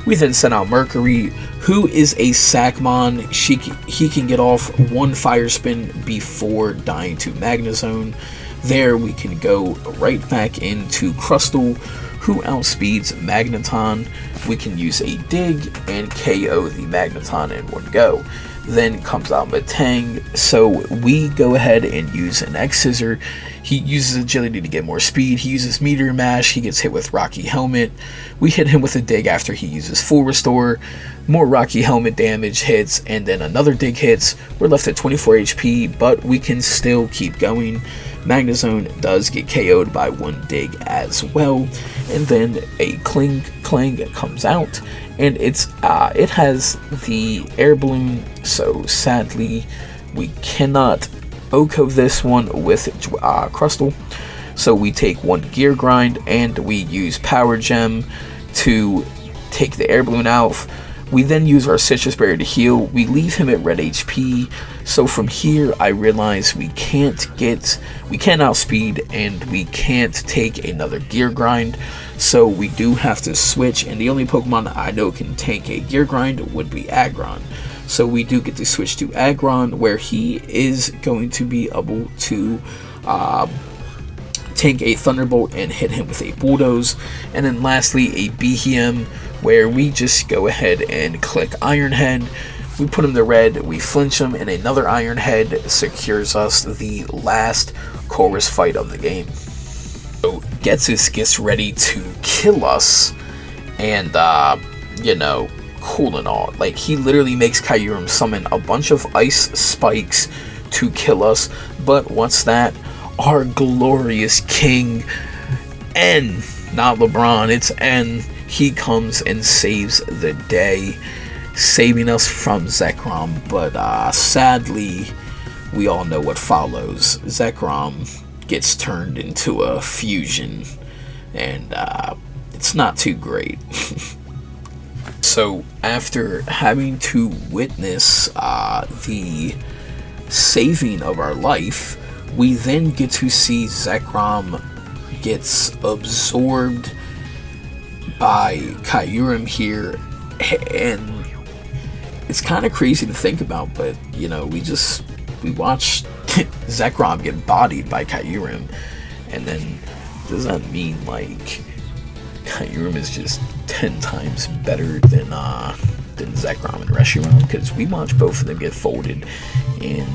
Speaker 1: We then send out Mercury, who is a Sackmon. He can get off 1 Fire Spin before dying to Magnezone. There we can go right back into Crustle, who outspeeds Magneton. We can use a Dig and KO the Magneton in one go. Then comes out Metang, so we go ahead and use an X-Scissor. He uses Agility to get more speed. He uses Meteor Mash. He gets hit with Rocky Helmet. We hit him with a Dig after he uses Full Restore. More Rocky Helmet damage hits, and then another Dig hits. We're left at 24 HP, but we can still keep going. Magnezone does get KO'd by 1 Dig as well, and then a Clang comes out, and it has the Air Balloon, so sadly we cannot OHKO this one with Crustle. So we take 1 Gear Grind, and we use Power Gem to take the Air Balloon out. We then use our Citrus Berry to heal. We leave him at red HP. So from here, I realize we can't outspeed, and we can't take another Gear Grind. So we do have to switch, and the only Pokemon I know can tank a Gear Grind would be Aggron. So we do get to switch to Aggron, where he is going to be able to tank a Thunderbolt and hit him with a Bulldoze. And then lastly, a Behem, where we just go ahead and click Iron Head. We put him to red, we flinch him, and another Iron Head secures us the last Chorus fight of the game. So Getsus gets ready to kill us, and you know, cool and all. Like, he literally makes Kyurem summon a bunch of ice spikes to kill us, but what's that? Our glorious king, N, not LeBron, it's N. He comes and saves the day, saving us from Zekrom, but sadly, we all know what follows. Zekrom gets turned into a fusion, and it's not too great. So after having to witness the saving of our life, we then get to see Zekrom gets absorbed by Kyurem here, and it's kind of crazy to think about, but you know, we watched Zekrom get bodied by Kyurem, and then does that mean like Kyurem is just 10 times better than Zekrom and Reshiram? Because we watched both of them get folded in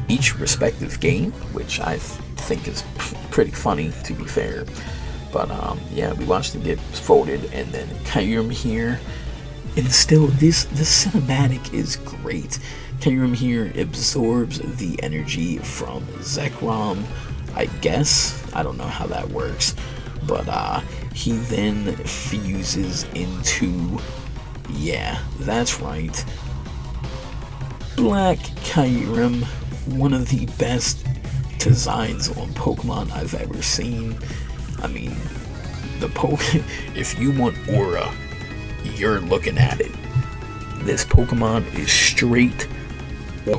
Speaker 1: each respective game, which I think is pretty funny, to be fair. But yeah, we watched them get folded, and then Kyurem here, and still this cinematic is great. Kyurem here absorbs the energy from Zekrom, I guess. I don't know how that works, but he then fuses into, yeah, that's right, Black Kyurem, one of the best designs on Pokemon I've ever seen. I mean, if you want aura, you're looking at it. This Pokemon is straight.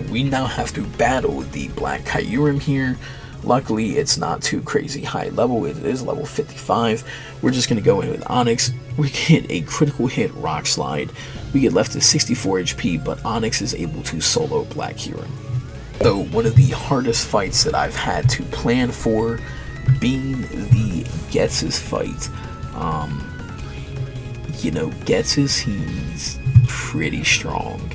Speaker 1: We now have to battle the Black Kyurem here. Luckily, it's not too crazy high level. It is level 55. We're just going to go in with Onix. We get a critical hit Rock Slide. We get left to 64 HP, but Onix is able to solo Black Kyurem. So one of the hardest fights that I've had to plan for being the Getz's fight. You know, Getz's, he's pretty strong,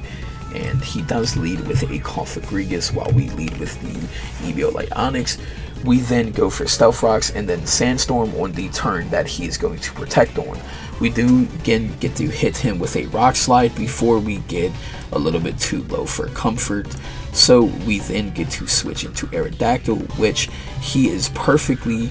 Speaker 1: and he does lead with a Cofagrigus while we lead with the Eviolite Onyx. We then go for Stealth Rocks and then Sandstorm on the turn that he is going to protect on. We do again get to hit him with a Rock Slide before we get a little bit too low for comfort. So we then get to switch into Aerodactyl, which he is perfectly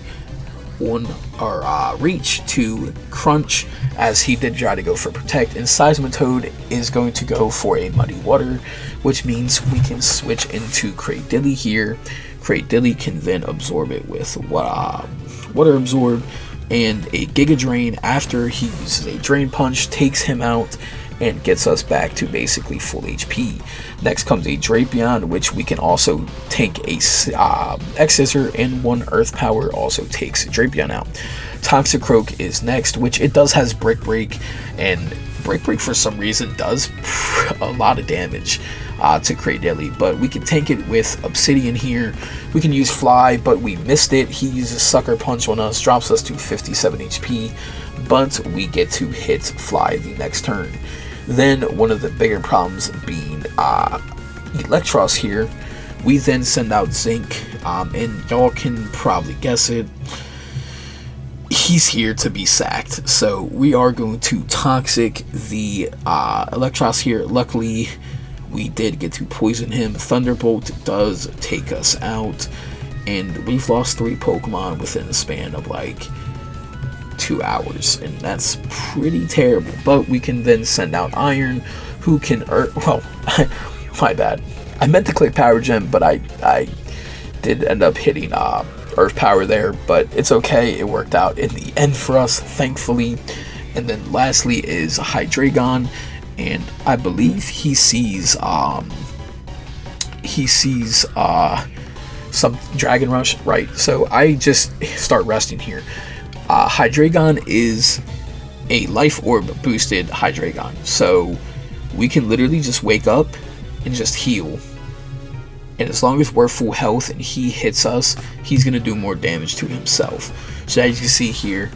Speaker 1: on our reach to crunch, as he did try to go for protect, and Seismitoad is going to go for a Muddy Water, which means we can switch into Cradilly here. Cradilly can then absorb it with Water Absorb and a Giga Drain after he uses a Drain Punch, takes him out, and gets us back to basically full HP. Next comes a Drapion, which we can also take a X-Scissor, and one Earth Power also takes Drapion out. Toxicroak is next, which it does has Brick Break, and Brick Break for some reason does a lot of damage to Cradilly, but we can tank it with Obsidian here. We can use Fly, but we missed it. He uses Sucker Punch on us, drops us to 57 HP, but we get to hit Fly the next turn. Then one of the bigger problems being Electros here. We then send out Zinc, and y'all can probably guess it. He's here to be sacked, so we are going to Toxic the Electros here. Luckily, we did get to poison him. Thunderbolt does take us out, and we've lost 3 Pokemon within the span of like 2 hours, and that's pretty terrible. But we can then send out Iron, who can well, my bad, I meant to click Power Gem, but I did end up hitting Earth Power there, but it's okay, it worked out in the end for us, thankfully. And then lastly is Hydreigon, and I believe he sees some Dragon Rush, right? So I just start resting here. Hydreigon is a Life Orb boosted Hydreigon, so we can literally just wake up and just heal, and as long as we're full health and he hits us, he's going to do more damage to himself. So as you can see here,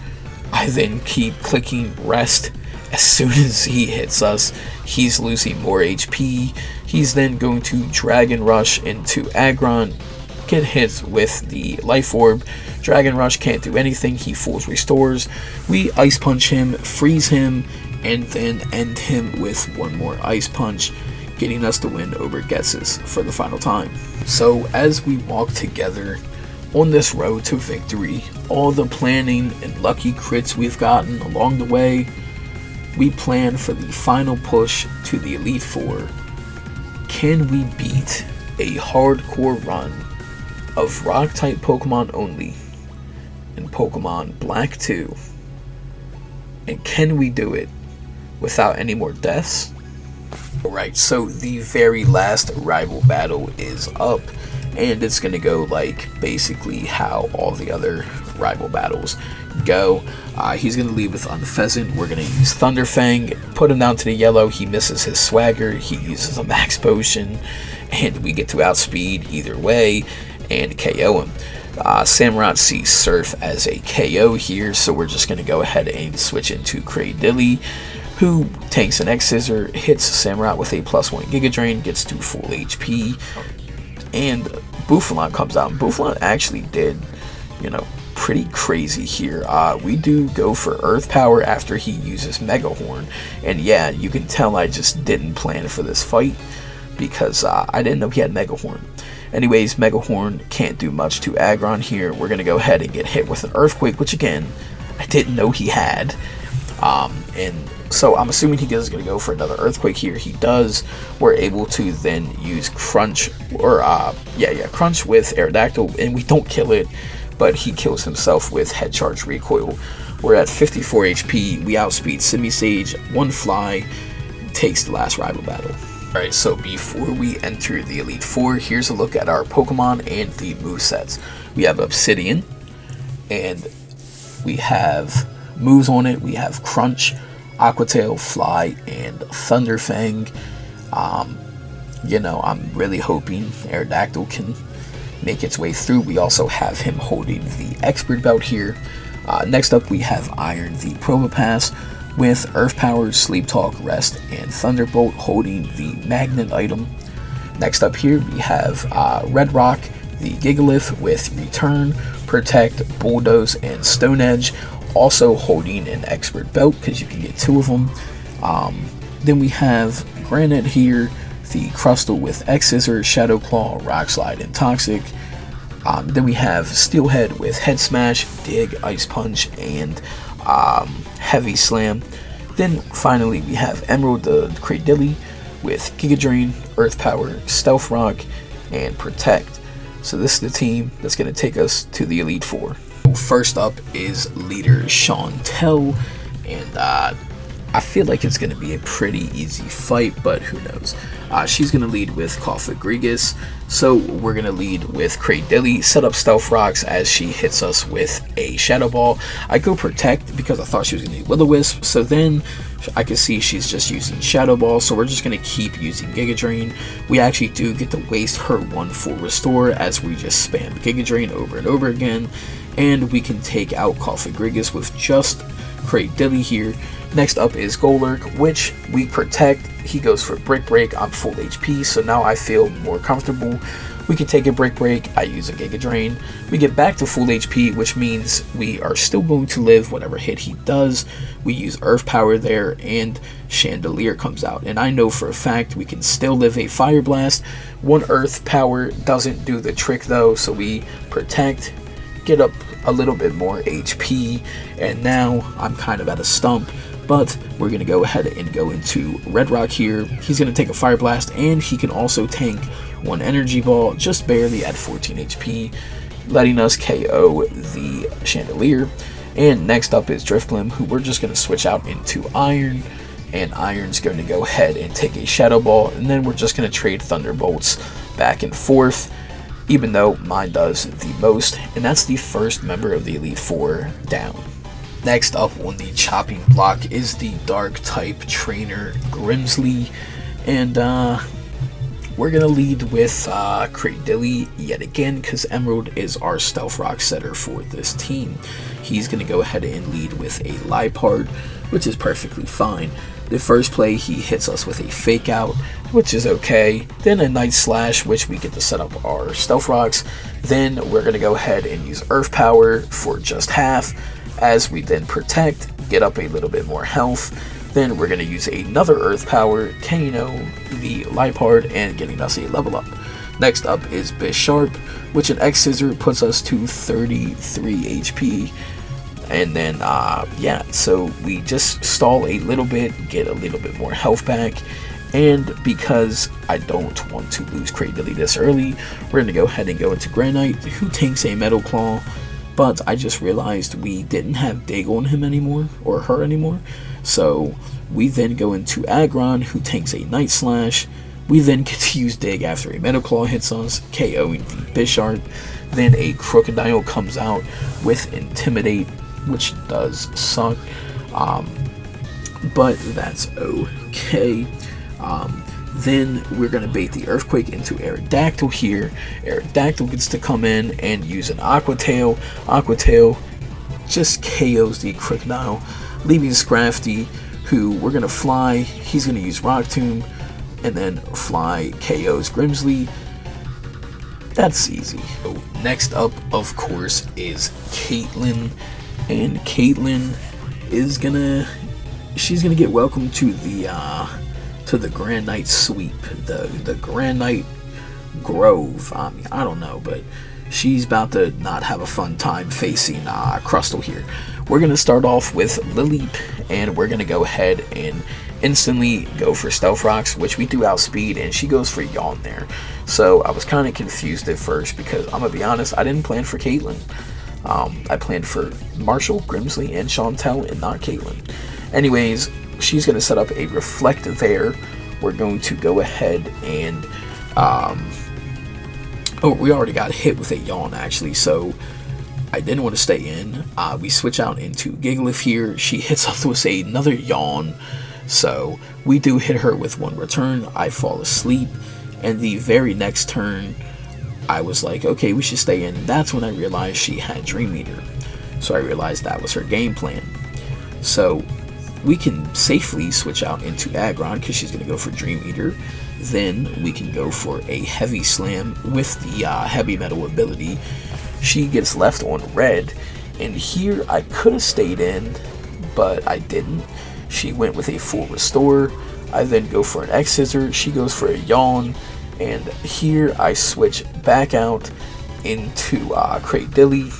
Speaker 1: I then keep clicking rest. As soon as he hits us, he's losing more HP. He's then going to Dragon Rush into Aggron, get hit with the Life Orb. Dragon Rush can't do anything, he fulls restores. We Ice Punch him, freeze him, and then end him with one more Ice Punch, getting us the win over Getz's for the final time. So as we walk together on this road to victory, all the planning and lucky crits we've gotten along the way, we plan for the final push to the Elite Four. Can we beat a hardcore run of Rock-type Pokemon only in Pokemon Black 2? And can we do it without any more deaths? Alright, so the very last rival battle is up, and it's gonna go like basically how all the other rival battles go. He's gonna lead with Unpheasant. We're gonna use Thunderfang, put him down to the yellow. He misses his Swagger, he uses a Max Potion, and we get to outspeed either way and KO him. Samurott sees Surf as a KO here, so we're just gonna go ahead and switch into Cradilly, who takes an X-Scissor, hits Samurott with a +1 Giga Drain, gets to full HP, and Bouffalant comes out. And Bouffalant actually did, pretty crazy here. We do go for Earth Power after he uses Mega Horn, and yeah, you can tell I just didn't plan for this fight because I didn't know he had Mega Horn. Anyways, Mega Horn can't do much to Aggron here. We're gonna go ahead and get hit with an Earthquake, which again, I didn't know he had. And so I'm assuming he is going to go for another Earthquake here. He does. We're able to then use Crunch, or Crunch with Aerodactyl, and we don't kill it, but he kills himself with Head Charge Recoil. We're at 54 HP. We outspeed Simisage. One Fly takes the last rival battle. Alright, so before we enter the Elite Four, here's a look at our Pokemon and the movesets. We have Obsidian, and we have moves on it. We have Crunch, Aqua Tail, Fly, and Thunderfang. you know, I'm really hoping Aerodactyl can make its way through. We also have him holding the expert belt here. Next up, we have Iron the Probopass with Earth Power, Sleep Talk, Rest, and Thunderbolt holding the Magnet item. Next up here, we have Red Rock the Gigalith with Return, Protect, Bulldoze, and Stone Edge, also holding an expert belt because you can get 2 of them. Then we have Granite here, the Crustle with X-Scissor, Shadow Claw, Rock Slide, and Toxic. Then we have Steelhead with Head Smash, Dig, Ice Punch, and Heavy Slam. Then finally we have Emerald the Cradilly with Giga Drain, Earth Power, Stealth Rock, and Protect. So this is the team that's going to take us to the Elite Four. First up is leader Chantel, and I feel like it's going to be a pretty easy fight, but who knows. She's going to lead with Cofagrigus, so we're going to lead with Cradilly, set up Stealth Rocks as she hits us with a Shadow Ball. I go Protect because I thought she was going to be Will-O-Wisp, so then I can see she's just using Shadow Ball, so we're just going to keep using Giga Drain. We actually do get to waste her 1 full Restore as we just spam Giga Drain over and over again, and we can take out Cofagrigus with just Cradilly here. Next up is Golurk, which we Protect. He goes for Brick Break. I'm full HP, so now I feel more comfortable. We can take a Brick Break. I use a Giga Drain. We get back to full HP, which means we are still going to live whatever hit he does. We use Earth Power there, and Chandelier comes out. And I know for a fact we can still live a Fire Blast. 1 Earth Power doesn't do the trick though, so we Protect, get up a little bit more HP, and now I'm kind of at a stump. But we're going to go ahead and go into Red Rock here. He's going to take a Fire Blast, and he can also tank 1 Energy Ball, just barely at 14 HP, letting us KO the Chandelier. And next up is Drifblim, who we're just going to switch out into Iron, and Iron's going to go ahead and take a Shadow Ball, and then we're just going to trade Thunderbolts back and forth, even though mine does the most, and that's the first member of the Elite Four down. Next up on the chopping block is the Dark type trainer Grimsley, and we're going to lead with Cradilly yet again because Emerald is our Stealth Rock setter for this team. He's going to go ahead and lead with a Liepard, which is perfectly fine. The first play he hits us with a Fake Out, which is okay. Then a Night Slash, which we get to set up our Stealth Rocks. Then we're going to go ahead and use Earth Power for just half, as we then Protect, get up a little bit more health. Then we're going to use another Earth Power, KO the Liepard, and getting us a level up. Next up is Bisharp, which an X-Scissor puts us to 33 HP. And then, yeah, so we just stall a little bit, get a little bit more health back. And because I don't want to lose Cradilly this early, we're going to go ahead and go into Granite, who tanks a Metal Claw. But I just realized we didn't have Dig on him anymore, or her anymore. So we then go into Aggron, who tanks a Night Slash. We then get to use Dig after a Metal Claw hits us, KOing the Bisharp. Then a Crocodile comes out with Intimidate, which does suck. But that's okay. Then we're going to bait the Earthquake into Aerodactyl here. Aerodactyl gets to come in and use an Aqua Tail. Aqua Tail just KOs the Crocodile, leaving Scrafty, who we're going to fly. He's going to use Rock Tomb, and then fly KOs Grimsley. That's easy. So next up, of course, is Caitlyn. And Caitlyn is she's gonna get welcomed to the Grand Knight Sweep, the Grand Knight Grove. I mean, I don't know, but she's about to not have a fun time facing Crustle here. We're gonna start off with Lileep, and we're gonna go ahead and instantly go for Stealth Rocks, which we do outspeed, and she goes for Yawn there. So I was kind of confused at first because I'm gonna be honest, I didn't plan for Caitlyn. I planned for Marshall, Grimsley, and Chantel, and not Caitlyn. Anyways, she's going to set up a Reflect there. We're going to go ahead and... oh, we already got hit with a Yawn, actually, so I didn't want to stay in. We switch out into Gigalith here. She hits us with another Yawn, so we do hit her with 1 return. I fall asleep, And the very next turn, I was like, okay, we should stay in. That's when I realized she had Dream Eater. So I realized that was her game plan. So we can safely switch out into Aggron because she's going to go for Dream Eater. Then we can go for a Heavy Slam with the Heavy Metal ability. She gets left on red. And here I could have stayed in, but I didn't. She went with a full Restore. I then go for an X-Scissor. She goes for a Yawn. And here I switch back out into Cradilly.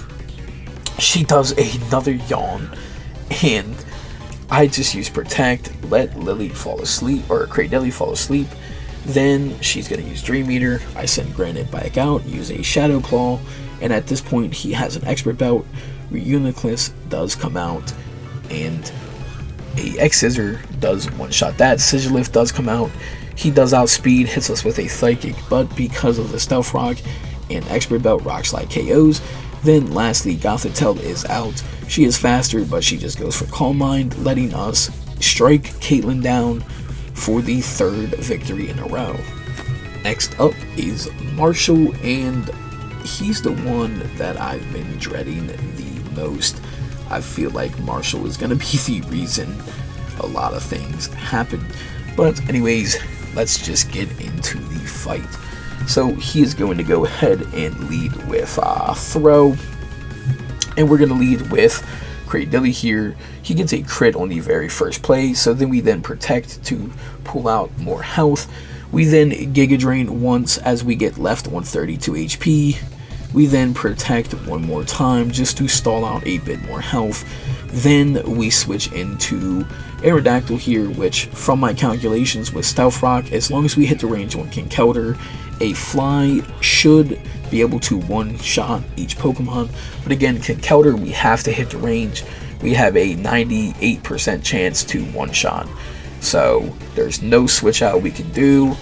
Speaker 1: She does another Yawn. And I just use Protect, let Lily fall asleep, or Cradilly fall asleep. Then she's going to use Dream Eater. I send Granite back out, use a Shadow Claw. And at this point, he has an Expert Belt. Reuniclus does come out. And a X-Scissor does one-shot that. Sigilift does come out. He does outspeed, hits us with a Psychic, but because of the Stealth Rock and Expert Belt, Rock Slide KOs. Then lastly, Gothitelle is out. She is faster, but she just goes for Calm Mind, letting us strike Caitlyn down for the third victory in a row. Next up is Marshall, and he's the one that I've been dreading the most. I feel like Marshall is going to be the reason a lot of things happen. But anyways, let's just get into the fight. So he is going to go ahead and lead with Throw. And we're going to lead with Cradilly here. He gets a crit on the very first play. So then we then Protect to pull out more health. We then Giga Drain once as we get left on 32 HP. We then Protect one more time just to stall out a bit more health. Then we switch into Aerodactyl here, which from my calculations with Stealth Rock, as long as we hit the range on Kinkeldor, a Fly should be able to one-shot each Pokemon. But again, Kinkeldor, we have to hit the range. We have a 98% chance to one-shot. So there's no switch out we can do.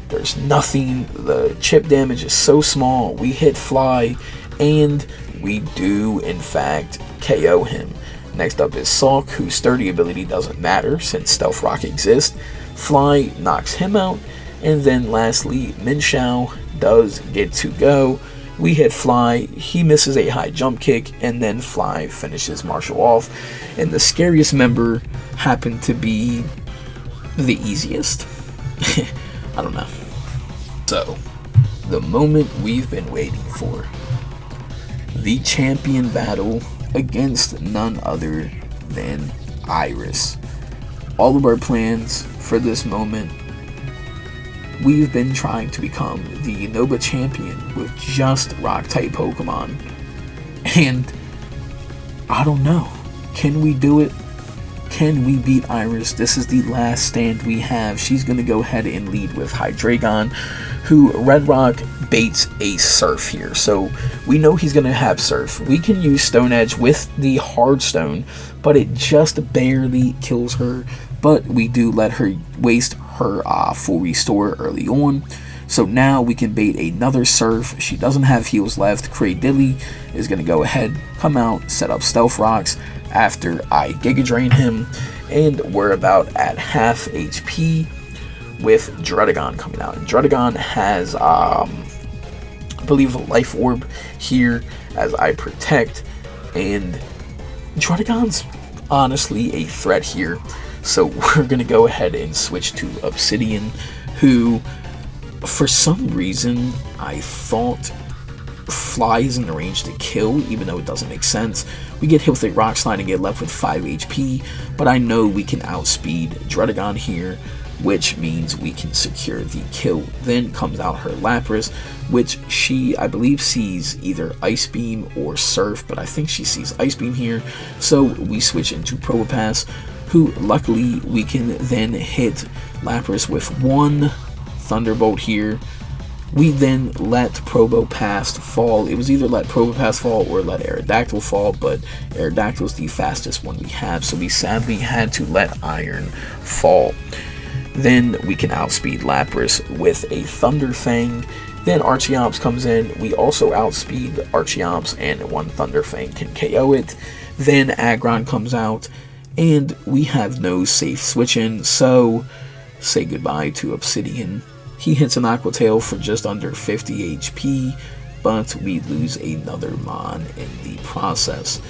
Speaker 1: There's nothing. The chip damage is so small. We hit Fly, and we do, in fact, KO him. Next up is Sulk, whose sturdy ability doesn't matter since Stealth Rock exists. Fly knocks him out. And then lastly, Minshao does get to go. We hit Fly, he misses a high jump kick, and then Fly finishes Marshall off. And the scariest member happened to be the easiest. I don't know. So, the moment we've been waiting for. The champion battle against none other than Iris. All of our plans for this moment, we've been trying to become the Unova champion with just Rock-type Pokemon. And I don't know. Can we do it? Can we beat Iris? This is the last stand we have. She's going to go ahead and lead with Hydreigon, who Red Rock baits a Surf here. So we know he's going to have Surf. We can use Stone Edge with the Hard Stone, but it just barely kills her. But we do let her waste her full Restore early on. So now we can bait another Surf. She doesn't have heals left. Cradilly is going to go ahead, come out, set up Stealth Rocks after I Giga Drain him. And we're about at half HP with Druddigon coming out. And Druddigon has, I believe, a Life Orb here as I Protect. And Druddigon's honestly a threat here. So we're going to go ahead and switch to Obsidian, who, for some reason, I thought flies in the range to kill, even though it doesn't make sense. We get hit with a Rock Slide and get left with 5 HP, but I know we can outspeed Druddigon here, which means we can secure the kill. Then comes out her Lapras, which she, I believe, sees either Ice Beam or Surf, but I think she sees Ice Beam here, so we switch into Probopass, who luckily we can then hit Lapras with one Thunderbolt here. We then let Probopass fall. It was either let Probopass fall or let Aerodactyl fall, but Aerodactyl is the fastest one we have, so we sadly had to let Iron fall. Then we can outspeed Lapras with a Thunder Fang. Then Archeops comes in. We also outspeed Archeops, and one Thunder Fang can KO it. Then Aggron comes out, and we have no safe switch-in, so say goodbye to Obsidian. He hits an Aqua Tail for just under 50 HP, but we lose another Mon in the process.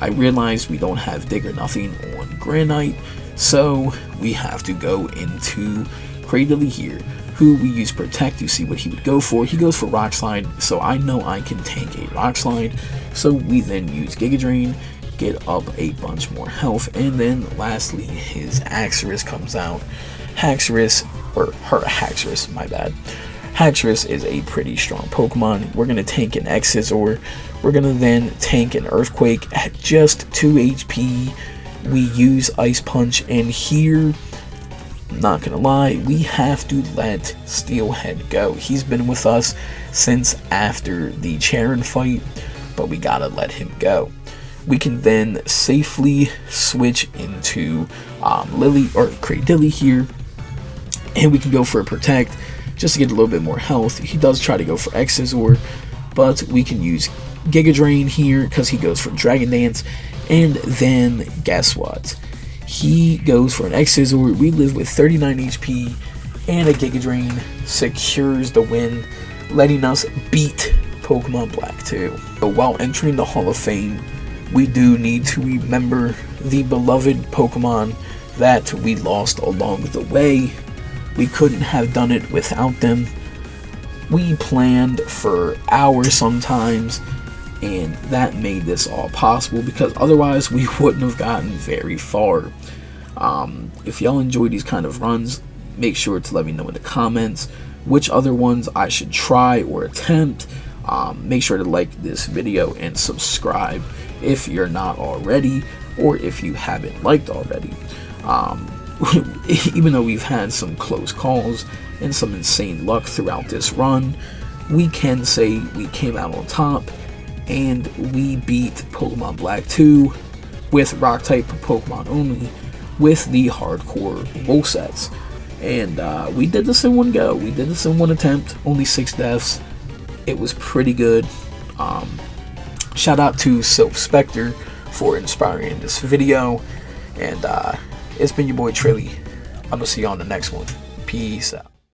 Speaker 1: I realize we don't have Dig or Nothing on Granite, so we have to go into Cradily here, who we use Protect to see what he would go for. He goes for Rock Slide, so I know I can tank a Rock Slide, so we then use Giga Drain, get up a bunch more health, and then lastly his Haxorus comes out. Haxorus, my bad. Haxorus is a pretty strong Pokemon. We're going to tank an Exizor. We're going to then tank an Earthquake at just 2 HP. We use Ice Punch, and here, not going to lie, we have to let Steelhead go. He's been with us since after the Cheren fight, but we got to let him go. We can then safely switch into Lily or Cradily here, and we can go for a Protect just to get a little bit more health. He does try to go for Exizor, but we can use Giga Drain here because he goes for Dragon Dance, and then guess what? He goes for an Exizor. We live with 39 HP, and a Giga Drain secures the win, letting us beat Pokemon Black 2. So while entering the Hall of Fame, we do need to remember the beloved Pokemon that we lost along the way. We couldn't have done it without them. We planned for hours sometimes, and that made this all possible because otherwise we wouldn't have gotten very far. If y'all enjoy these kind of runs, make sure to let me know in the comments which other ones I should try or attempt. Make sure to like this video and subscribe if you're not already, or if you haven't liked already. Even though we've had some close calls and some insane luck throughout this run, we can say we came out on top and we beat Pokemon Black 2 with Rock type Pokemon only with the hardcore rule sets. And we did this in one go. We did this in one attempt, only 6 deaths. It was pretty good. Shout out to Sylph Spectre for inspiring this video. And it's been your boy Trilly. I'm gonna see you on the next one. Peace out.